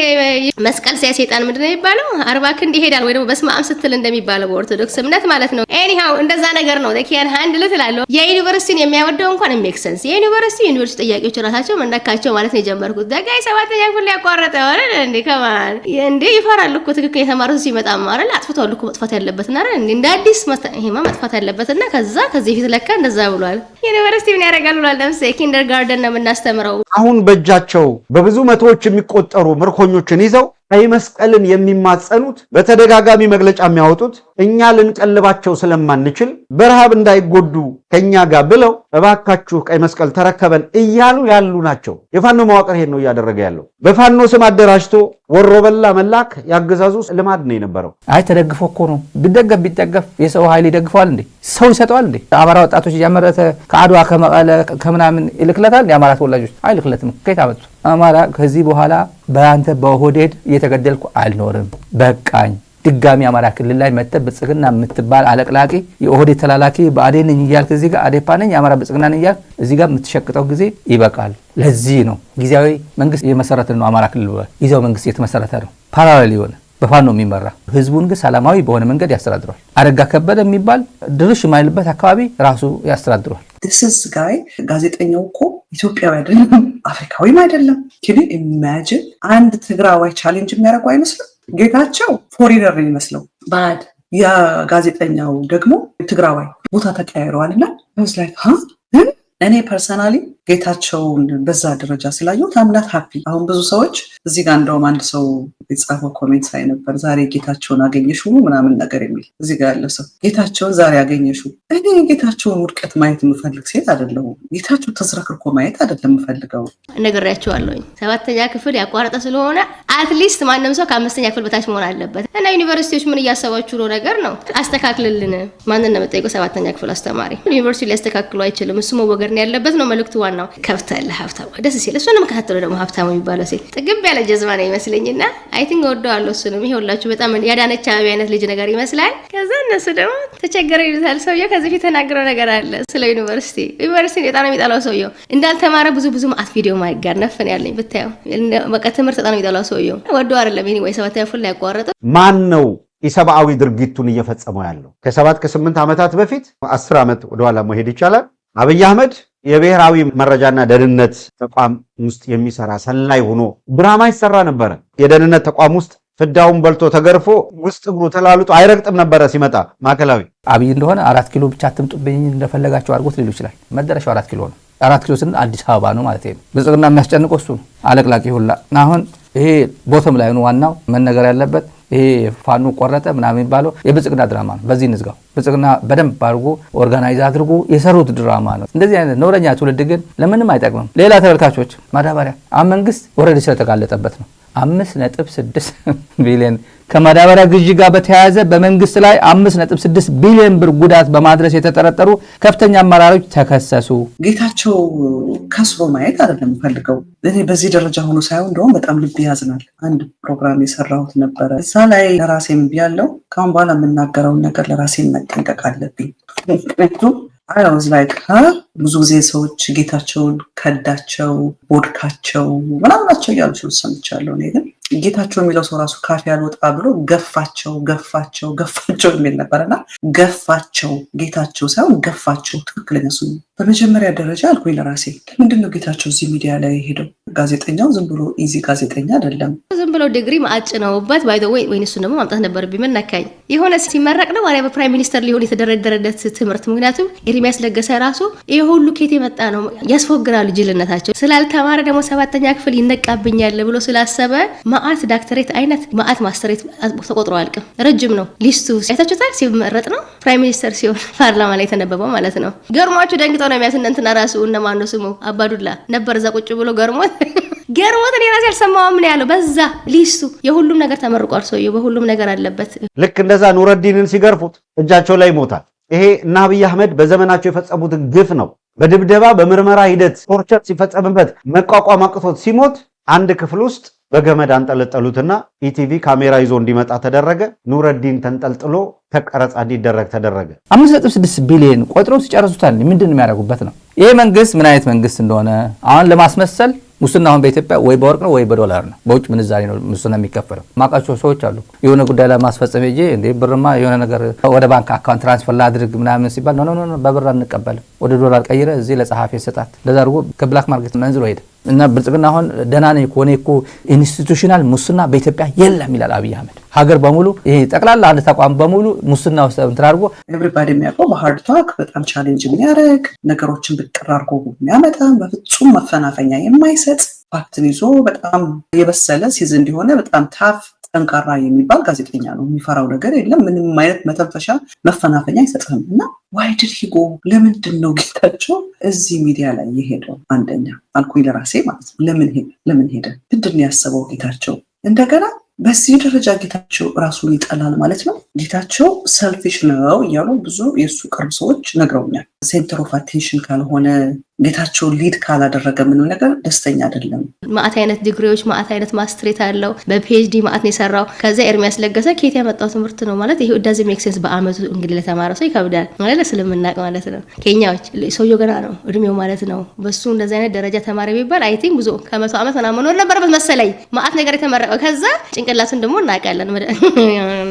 መስቀል ሲያሰይጣን ምንድን ነው የሚባለው 40 ክንድ ይሄዳል ወይ ደግሞ በስመ አብ ስትል እንደሚባለው በኦርቶዶክስ እምነት ማለት ነው። ኤኒሃው እንደዛ ነገር ነው ለኪያን ሃንድል ትላለህ። የዩኒቨርሲቲን የሚያወደው እንኳን ሜክ ሴንስ። የዩኒቨርሲቲ ጥያቄዎች ራሳቸው መንደካቸው ማለት ነው የጀመርኩት ደጋይ 7ኛ ክፍል ያቋረጠ አይደል እንዴ? ከማን እንዴ ይፈራል እኮ ትክክል የተማሩት ሲመጣ ማለት አጥፍቷል እኮ መጥፋት ያለበት እና እንደ አዲስ ይሄማ መጥፋት ያለበትና ከዚህ ፊት ለካ እንደዛ ብሏል። ዩኒቨርሲቲ ምን ያደርጋል ብሏል። ለምሳሌ ኪንደርጋርደን ነው የምናስተምረው። አሁን በእጃቸው በብዙ መቶዎች የሚቆጠሩ ምርኮኞችን ይዘው ቀይ መስቀልን የሚማጸኑት በተደጋጋሚ መግለጫ የሚያወጡት እኛ ልንቀልባቸው ስለማንችል በረሃብ እንዳይጎዱ ከኛ ጋር ብለው እባካችሁ ቀይ መስቀል ተረከበን እያሉ ያሉ ናቸው። የፋኖ መዋቅር ይሄን ነው እያደረገ ያለው። በፋኖ ስም አደራጅቶ ወሮበላ መላክ ያገዛዙ ልማድ ነው የነበረው። አይ ተደግፎ እኮ ነው ቢደገፍ የሰው ኃይል ይደግፈዋል እንዴ? ሰው ይሰጠዋል እንዴ? አማራ ወጣቶች እያመረተ ከአድዋ ከመቀለ ከምናምን ይልክለታል። የአማራ ተወላጆች አይልክለትም። ከየት አመጡ? አማራ ከዚህ በኋላ በአንተ በኦህዴድ እየተገደልኩ አልኖርም፣ በቃኝ። ድጋሚ አማራ ክልል ላይ መጥተህ ብልጽግና የምትባል አለቅላቂ የኦህዴድ ተላላኪ ብአዴን ነኝ እያልክ እዚህ ጋር አዴፓ ነኝ የአማራ ብልጽግና ነኝ እያልክ እዚህ ጋር የምትሸቅጠው ጊዜ ይበቃል። ለዚህ ነው ጊዜያዊ መንግስት እየመሰረተ ነው። አማራ ክልል ጊዜያዊ መንግስት እየተመሰረተ ነው፣ ፓራሌል የሆነ በፋኖ የሚመራ ህዝቡን ግን ሰላማዊ በሆነ መንገድ ያስተዳድሯል። አረጋ ከበደ የሚባል ድርሽ የማይልበት አካባቢ ራሱ ያስተዳድሯል። ዲስስ ጋይ ጋዜጠኛው እኮ ኢትዮጵያዊ አይደለም አፍሪካዊም አይደለም። ግን ኢማጂን አንድ ትግራዋይ ቻሌንጅ የሚያደርገው አይመስልም። ጌታቸው ፎሪነር ነው የሚመስለው ባድ የጋዜጠኛው ደግሞ ትግራዋይ ቦታ ተቀያይረዋል እና እኔ ፐርሰናሊ ጌታቸውን በዛ ደረጃ ስላየሁት አምናት ሀፒ። አሁን ብዙ ሰዎች እዚህ ጋር እንደውም አንድ ሰው የጻፈው ኮሜንት ሳይ ነበር ዛሬ ጌታቸውን አገኘሹ ምናምን ነገር የሚል እዚህ ጋር ያለ ሰው ጌታቸውን ዛሬ አገኘሹ። እኔ ጌታቸውን ውድቀት ማየት የምፈልግ ሴት አይደለሁም። ጌታቸው ተዝረክርኮ ማየት አይደለም የምፈልገው። ነግሬያቸዋለሁኝ 7ኛ ክፍል ያቋረጠ ስለሆነ አትሊስት ማንም ሰው ከ5ኛ ክፍል በታች መሆን አለበት እና ዩኒቨርሲቲዎች ምን እያሰባችሁ ነው ነገር ነው። አስተካክልልን። ማንን ነው የምጠይቀው? 7ኛ ክፍል አስተማሪ ዩኒቨርሲቲ ሊያስተካክሉ አይችልም። እሱ መወገድ ነው ያለበት ነው መልእክቱ። ዋናው ከፍታለ ሀብታሙ ደስ ሲል እሱንም ከታተለ ደግሞ ሀብታሙ የሚባለው ሴት ጥግብ ያለ ጀዝማ ነው ይመስለኝና አይ ቲንክ ወደዋለሁ። እሱንም ይሄ ሁላችሁ በጣም ያዳነች አበባ አይነት ልጅ ነገር ይመስላል። ከዛ እነሱ ደግሞ ተቸገረ ይሉታል። ሰውየው ከዚህ ፊት ተናግረው ነገር አለ ስለ ዩኒቨርሲቲ በጣም ነው የሚጠላው ሰውየው። እንዳልተማረ ብዙ ማአት ቪዲዮ ማይጋር ነፍን ያለኝ ብታየው በቃ ትምህርት በጣም ነው የሚጠላው ሰውየው። ወደው አይደለም ይሄን ወይ 7ኛ ክፍል ላይ ያቋረጠ ማን ነው ኢሰብአዊ ድርጊቱን እየፈጸመው ያለው? ከ7 ከ8 ዓመታት በፊት 10 ዓመት ወደኋላ መሄድ ይቻላል። አብይ አህመድ የብሔራዊ መረጃና ደህንነት ተቋም ውስጥ የሚሰራ ሰላይ ሆኖ ድራማ ይሰራ ነበረ። የደህንነት ተቋም ውስጥ ፍዳውን በልቶ ተገርፎ ውስጥ እግሩ ተላልጦ አይረግጥም ነበረ ሲመጣ ማዕከላዊ። አብይ እንደሆነ 4 ኪሎ ብቻ አትምጡብኝ እንደፈለጋቸው አድርጎት ሊሉ ይችላል። መደረሻው 4 ኪሎ ነው። 4 ኪሎ ስንል አዲስ አበባ ነው ማለት ነው። ብልጽግና የሚያስጨንቀው እሱ ነው። አለቅላቂ ሁላ አሁን ይሄ ቦተም ላይ ነው ዋናው መነገር ያለበት። ይሄ ፋኖ ቆረጠ ምናምን የሚባለው የብልጽግና ድራማ ነው። በዚህ ንዝጋው። ብልጽግና በደንብ አድርጎ ኦርጋናይዝ አድርጎ የሰሩት ድራማ ነው። እንደዚህ አይነት ነውረኛ ትውልድ ግን ለምንም አይጠቅምም። ሌላ ተመልካቾች ማዳበሪያ አሁን መንግስት ወረድ ስለተጋለጠበት ነው 5.6 ቢሊዮን ከማዳበሪያ ግዢ ጋር በተያያዘ በመንግስት ላይ 5.6 ቢሊዮን ብር ጉዳት በማድረስ የተጠረጠሩ ከፍተኛ አመራሮች ተከሰሱ። ጌታቸው ከስሮ ማየት አይደለም ፈልገው እኔ በዚህ ደረጃ ሆኖ ሳይሆን እንደውም በጣም ልብ ያዝናል። አንድ ፕሮግራም የሰራሁት ነበረ። እዛ ላይ ለራሴም ቢያለው ካሁን በኋላ የምናገረውን ነገር ለራሴን መጠንቀቅ አለብኝ። ምክንያቱም አይወዝ ላይክ ብዙ ጊዜ ሰዎች ጌታቸውን ከዳቸው፣ ቦድካቸው ምናምናቸው እያሉ ሲሉ ሰምቻለሁ። እኔ ግን ጌታቸው የሚለው ሰው ራሱ ካፌ ያልወጣ ብሎ ገፋቸው የሚል ነበርና ገፋቸው፣ ጌታቸው ሳይሆን ገፋቸው ትክክለኛ ስሙ። በመጀመሪያ ደረጃ አልኩኝ ለራሴ ምንድነው ጌታቸው እዚህ ሚዲያ ላይ ሄደው? ጋዜጠኛው ዝም ብሎ ኢዚ ጋዜጠኛ አይደለም። ዝም ብሎ ዲግሪ ማጭ ነውበት ባይ ዘ ወይ እሱን ደግሞ ማምጣት ነበረብኝ። ምን ነካኝ? የሆነ ሲመረቅ ነው አሪያ በፕራይም ሚኒስተር ሊሆን የተደረደረለት ትምህርት። ምክንያቱም ኤርሚያስ ለገሰ ራሱ ይሄ ሁሉ ኬት የመጣ ነው ያስፎግራሉ ጅልነታቸው። ስላልተማረ ደግሞ 7ኛ ክፍል ይነቃብኛል ብሎ ስላሰበ ማአት ዳክተሬት አይነት ማአት ማስተሬት ተቆጥሮ አልቅም። ረጅም ነው ሊስቱ። አይታችሁታል? ሲመረጥ ነው ፕራይም ሚኒስተር ሲሆን ፓርላማ ላይ ተነበበው ማለት ነው። ገርሟችሁ ደንግጠው ነው የሚያስነንትና ራሱ እነማን ነው ስሙ አባዱላ ነበር እዛ ቁጭ ብሎ ገርሞት እኔ ራሴ አልሰማውም ምን ያለው በዛ ሊስቱ የሁሉም ነገር ተመርቋል። ሰውዬው በሁሉም ነገር አለበት። ልክ እንደዛ ኑረዲንን ሲገርፉት እጃቸው ላይ ይሞታል። ይሄ እና አብይ አህመድ በዘመናቸው የፈጸሙት ግፍ ነው። በድብደባ በምርመራ ሂደት ቶርቸር ሲፈጸምበት መቋቋም አቅቶት ሲሞት አንድ ክፍል ውስጥ በገመድ አንጠለጠሉትና ኢቲቪ ካሜራ ይዞ እንዲመጣ ተደረገ። ኑረዲን ተንጠልጥሎ ተቀረጻ እንዲደረግ ተደረገ። 5.6 ቢሊዮን ቆጥረው ሲጨርሱታል። ምንድን ነው የሚያደርጉበት ነው? ይሄ መንግስት ምን አይነት መንግስት እንደሆነ አሁን ለማስመሰል ሙስና አሁን በኢትዮጵያ ወይ በወርቅ ነው ወይ በዶላር ነው፣ በውጭ ምንዛሬ ነው ሙስና የሚከፈለው። ማቃቸው ሰዎች አሉ። የሆነ ጉዳይ ለማስፈጸም ሄጄ እንዴ ብርማ የሆነ ነገር ወደ ባንክ አካውንት ትራንስፈር ላድርግ ምናምን ሲባል ኖ በብር አንቀበልም፣ ወደ ዶላር ቀይረ እዚህ ለጸሐፊ ሰጣት። ለዛ አድርጎ ከብላክ ማርኬት መንዝሮ ሄደ እና ብልጽግና አሁን ደህና ነኝ ከሆነ እኮ ኢንስቲቱሽናል ሙስና በኢትዮጵያ የለም ይላል አብይ አህመድ። ሀገር በሙሉ ይሄ ጠቅላላ አንድ ተቋም በሙሉ ሙስና ውስጥ እንትን አድርጎ ኤቭሪባዲ የሚያውቀው በሃርድ ታክ በጣም ቻሌንጅ የሚያደርግ ነገሮችን ብቅር አድርጎ የሚያመጣ በፍጹም መፈናፈኛ የማይሰጥ ፋክትን ይዞ በጣም የበሰለ ሲዝን እንዲሆነ በጣም ታፍ ጠንካራ የሚባል ጋዜጠኛ ነው። የሚፈራው ነገር የለም። ምንም አይነት መተንፈሻ መፈናፈኛ አይሰጥህም። እና ዋይ ዲድ ሂ ጎ? ለምንድን ነው ጌታቸው እዚህ ሚዲያ ላይ የሄደው? አንደኛ አልኩኝ ለራሴ ማለት ነው። ለምን ሄደ? ምንድን ነው ያሰበው ጌታቸው? እንደገና በዚህ ደረጃ ጌታቸው ራሱን ይጠላል ማለት ነው። ጌታቸው ሰልፊሽ ነው እያሉ ብዙ የእሱ ቅርብ ሰዎች ነግረውኛል። ሴንተር ኦፍ አቴንሽን ካልሆነ ጌታቸው ሊድ ካላደረገ ምንም ነገር ደስተኛ አይደለም። ማአት አይነት ዲግሪዎች ማአት አይነት ማስትሬት አለው። በፒኤችዲ ማአት ነው የሰራው። ከዛ ኤርሚያስ ለገሰ ኬት ያመጣው ትምህርት ነው ማለት ይሄ ዳዝ ሜክ ሴንስ። በአመቱ እንግዲህ ለተማረ ሰው ይከብዳል ማለት ስለምናቅ ማለት ነው። ኬንያዎች ሰውየው ገና ነው እድሜው ማለት ነው። በሱ እንደዚህ አይነት ደረጃ ተማሪ ቢባል አይ ቲንክ ብዙ ከ100 ዓመት ምናምን መኖር ነበረበት መሰለኝ። ማአት ነገር የተመረቀው ከዛ ጭንቅላቱን ደግሞ እናውቃለን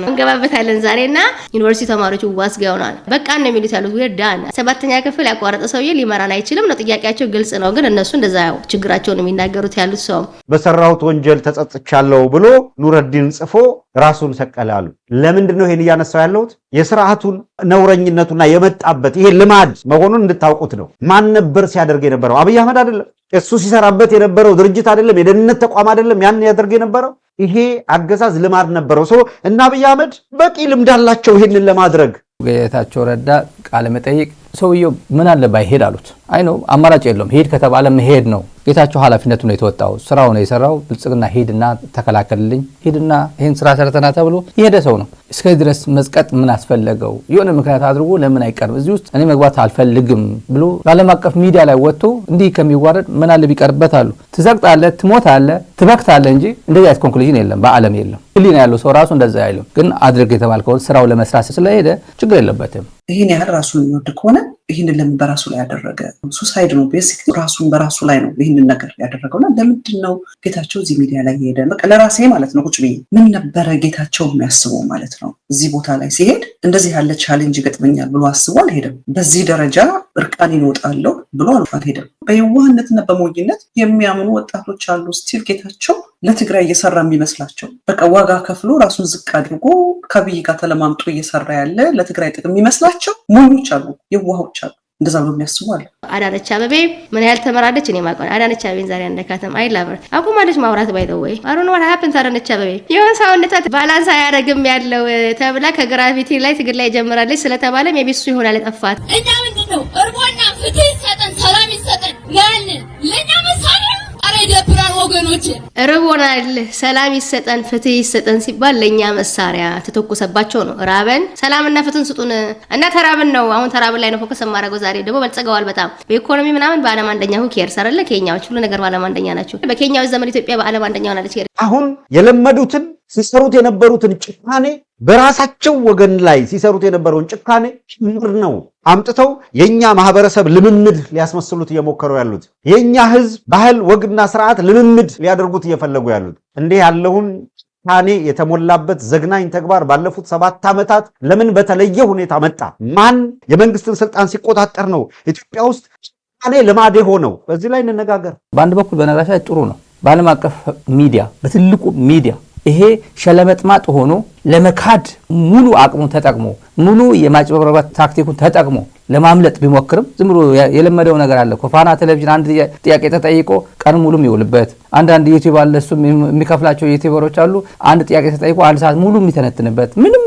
እንገባበታለን ዛሬና ዩኒቨርሲቲ ተማሪዎች ዋስጋውናል በቃ ነው የሚሉት ያሉት ወዳና 7ኛ ክፍል ያቋረጠ ሰውዬ ሊመራን አይችልም ነው ጥያቄያቸው። ግልጽ ነው። ግን እነሱ እንደዛ ያው ችግራቸውን የሚናገሩት ያሉት ሰው በሰራሁት ወንጀል ተጸጽቻለሁ ብሎ ኑረዲን ጽፎ ራሱን ሰቀላሉ። ለምንድን ነው ይሄን እያነሳው ያለሁት? የስርዓቱን ነውረኝነቱና የመጣበት ይሄ ልማድ መሆኑን እንድታውቁት ነው። ማን ነበር ሲያደርግ የነበረው? አብይ አህመድ አይደለም። እሱ ሲሰራበት የነበረው ድርጅት አይደለም፣ የደህንነት ተቋም አይደለም። ያን ያደርግ የነበረው ይሄ አገዛዝ ልማድ ነበረው። ሰው እና አብይ አህመድ በቂ ልምድ አላቸው ይሄንን ለማድረግ። ጌታቸው ረዳ ቃለ መጠይቅ ሰውየው ምን አለ ባይሄድ አሉት። አይ ነው አማራጭ የለውም። ሄድ ከተባለ መሄድ ነው። ጌታቸው ኃላፊነቱ ነው የተወጣው፣ ስራው ነው የሰራው። ብልጽግና ሄድና ተከላከልልኝ፣ ሄድና ይሄን ስራ ሰርተና ተብሎ የሄደ ሰው ነው። እስከዚህ ድረስ መዝቀጥ ምን አስፈለገው? የሆነ ምክንያት አድርጎ ለምን አይቀርም? እዚህ ውስጥ እኔ መግባት አልፈልግም ብሎ በዓለም አቀፍ ሚዲያ ላይ ወጥቶ እንዲህ ከሚዋረድ ምን አለ ቢቀርበት አሉ። ትዘቅጣለህ፣ ትሞታለህ፣ ትበክታለህ እንጂ እንደዚህ አይነት ኮንክሉዥን የለም በዓለም የለም። ህሊና ያለው ሰው ራሱ እንደዛ አይልም። ግን አድርግ የተባልከውን ስራው ለመስራት ስለሄደ ችግር የለበትም። ይህን ያህል ራሱን የሚወድ ከሆነ ይህንን ለምን በራሱ ላይ ያደረገ? ሱሳይድ ነው ቤሲክ፣ ራሱን በራሱ ላይ ነው ይህንን ነገር ያደረገውና ለምንድን ነው ጌታቸው እዚህ ሚዲያ ላይ ሄደ? በቃ ለራሴ ማለት ነው ቁጭ ብዬ ምን ነበረ ጌታቸው የሚያስበው ማለት ነው? እዚህ ቦታ ላይ ሲሄድ እንደዚህ ያለ ቻሌንጅ ይገጥመኛል ብሎ አስቦ አልሄደም። በዚህ ደረጃ እርቃን ይወጣለሁ ብሎ አልሄደም። በየዋህነትና በሞኝነት የሚያምኑ ወጣቶች አሉ። ስቲል ጌታቸው ለትግራይ እየሰራ የሚመስላቸው በቃ ዋጋ ከፍሎ ራሱን ዝቅ አድርጎ ከአብይ ጋር ተለማምጦ እየሰራ ያለ ለትግራይ ጥቅም የሚመስላቸው ሞኞች አሉ፣ የዋሆች አሉ። እንደዛ ብሎ የሚያስቡ አለ። አዳነች አበቤ ምን ያህል ተመራለች? እኔ ማውቀው አዳነች አበቤን ዛሬ አንደካተም አይላበር አቁማለች ማውራት ባይተወይ አሩን what happened አዳነች አበቤ የሆነ ሰውነቷ ባላንስ አያደርግም ያለው ተብላ ከግራቪቲ ላይ ትግል ላይ ጀምራለች ስለተባለ ሜቢ እሱ ይሆናል ጠፋት። እኛ ምንድነው እርቦና ፍትህ ይሰጠን ሰላም ይሰጠን ያልን ለኛ መሳሪያ አረ ደብራን ወገኖች ርቦናል ሰላም ይሰጠን ፍትህ ይሰጠን ሲባል ለኛ መሳሪያ ተተኮሰባቸው ነው። ራበን ሰላምና ፍትህን ስጡን እና ተራብን ነው። አሁን ተራብን ላይ ነው ፎከስ ማድረገው። ዛሬ ደግሞ በልጸገዋል በጣም በኢኮኖሚ ምናምን በዓለም አንደኛ ሁ ኬር ሰረለ ኬንያዎች ሁሉ ነገር በዓለም አንደኛ ናቸው። በኬንያዎች ዘመን ኢትዮጵያ በዓለም አንደኛ ሆናለች። አሁን የለመዱትን ሲሰሩት የነበሩትን ጭካኔ በራሳቸው ወገን ላይ ሲሰሩት የነበረውን ጭካኔ ጭምር ነው አምጥተው የኛ ማህበረሰብ ልምምድ ሊያስመስሉት እየሞከሩ ያሉት። የኛ ህዝብ ባህል ወግና ስርዓት ልምምድ ሊያደርጉት እየፈለጉ ያሉት። እንዲህ ያለውን ጭካኔ የተሞላበት ዘግናኝ ተግባር ባለፉት 7 ዓመታት ለምን በተለየ ሁኔታ መጣ? ማን የመንግስትን ስልጣን ሲቆጣጠር ነው ኢትዮጵያ ውስጥ ጭካኔ ልማድ ሆነው? በዚህ ላይ እንነጋገር። በአንድ በኩል በነገራችን ላይ ጥሩ ነው። በዓለም አቀፍ ሚዲያ በትልቁ ሚዲያ ይሄ ሸለመጥማጥ ሆኖ ለመካድ ሙሉ አቅሙን ተጠቅሞ ሙሉ የማጭበርበር ታክቲኩን ተጠቅሞ ለማምለጥ ቢሞክርም ዝም ብሎ የለመደው ነገር አለ። ፋና ቴሌቪዥን አንድ ጥያቄ ተጠይቆ ቀን ሙሉ የሚውልበት አንዳንድ ዩቲዩብ አለ እሱ የሚከፍላቸው ዩቲዩበሮች አሉ። አንድ ጥያቄ ተጠይቆ 1 ሰዓት ሙሉ የሚተነትንበት ምንም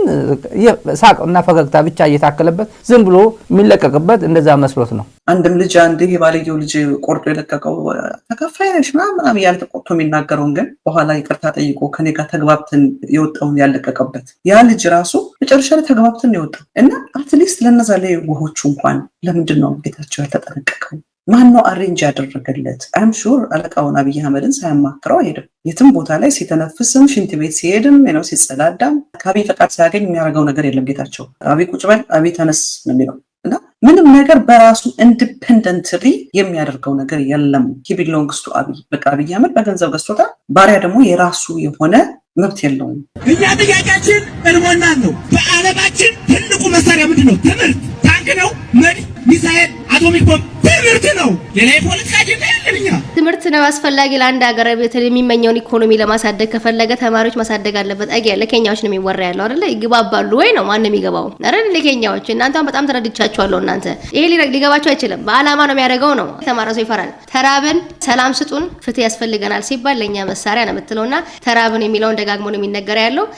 ሳቅና ፈገግታ ብቻ እየታከለበት ዝም ብሎ የሚለቀቅበት እንደዛ መስሎት ነው። አንድም ልጅ አንድ የባለየው ልጅ ቆርጦ የለቀቀው ተከፋይ ነሽ ምናምን እያለ ተቆጥቶ የሚናገረውን ግን በኋላ ይቅርታ ጠይቆ ከኔ ጋር ተግባብተን የወጣውን ያለቀቀበት ያ ልጅ ራሱ መጨረሻ ላይ ተግባብተን የወጣው እና አትሊስት ለነዛ ላይ ወሆቹ እንኳን ለምንድን ነው ጌታቸው ያልተጠነቀቀው? ማን ነው አሬንጅ ያደረገለት? አይም ሹር አለቃውን አብይ አህመድን ሳያማክረው አይሄድም። የትም ቦታ ላይ ሲተነፍስም ሽንት ቤት ሲሄድም ነው ሲጸዳዳም ከአብይ ፈቃድ ሳያገኝ የሚያደርገው ነገር የለም። ጌታቸው አብይ ቁጭ በል አብይ ተነስ ነው የሚለው እና ምንም ነገር በራሱ ኢንዲፔንደንትሊ የሚያደርገው ነገር የለም። ሂ ቢሎንግስ ቱ አብይ። በቃ አብይ አህመድ በገንዘብ ገዝቶታል። ባሪያ ደግሞ የራሱ የሆነ መብት የለውም። እኛ ጥያቄያችን እርቦናል ነው። በዓለማችን ትልቁ መሳሪያ ምንድን ነው? ትምህርት። ታንክ ነው፣ መድፍ፣ ሚሳኤል፣ አቶሚክ ቦምብ ትምህርት ነው። ሌላ የፖለቲካ አጀንዳ የለንኛ። ትምህርት ነው አስፈላጊ ለአንድ ሀገር የሚመኘውን ኢኮኖሚ ለማሳደግ ከፈለገ ተማሪዎች ማሳደግ አለበት። አገለ ኬንያዎች ነው የሚወራ ያለው አይደለ? ይግባባሉ ወይ ነው ማን ነው የሚገባው? አይደል? ለኬንያዎች እናንተም በጣም ተረድቻችኋለሁ። እናንተ ይሄ ሊገባቸው አይችልም። በአላማ ነው የሚያደርገው ነው። ተማራ ሰው ይፈራል። ተራብን ሰላም ስጡን ፍትህ ያስፈልገናል ሲባል ለኛ መሳሪያ ነው የምትለውና ተራብን የሚለውን ደጋግሞ ነው የሚነገር ያለው።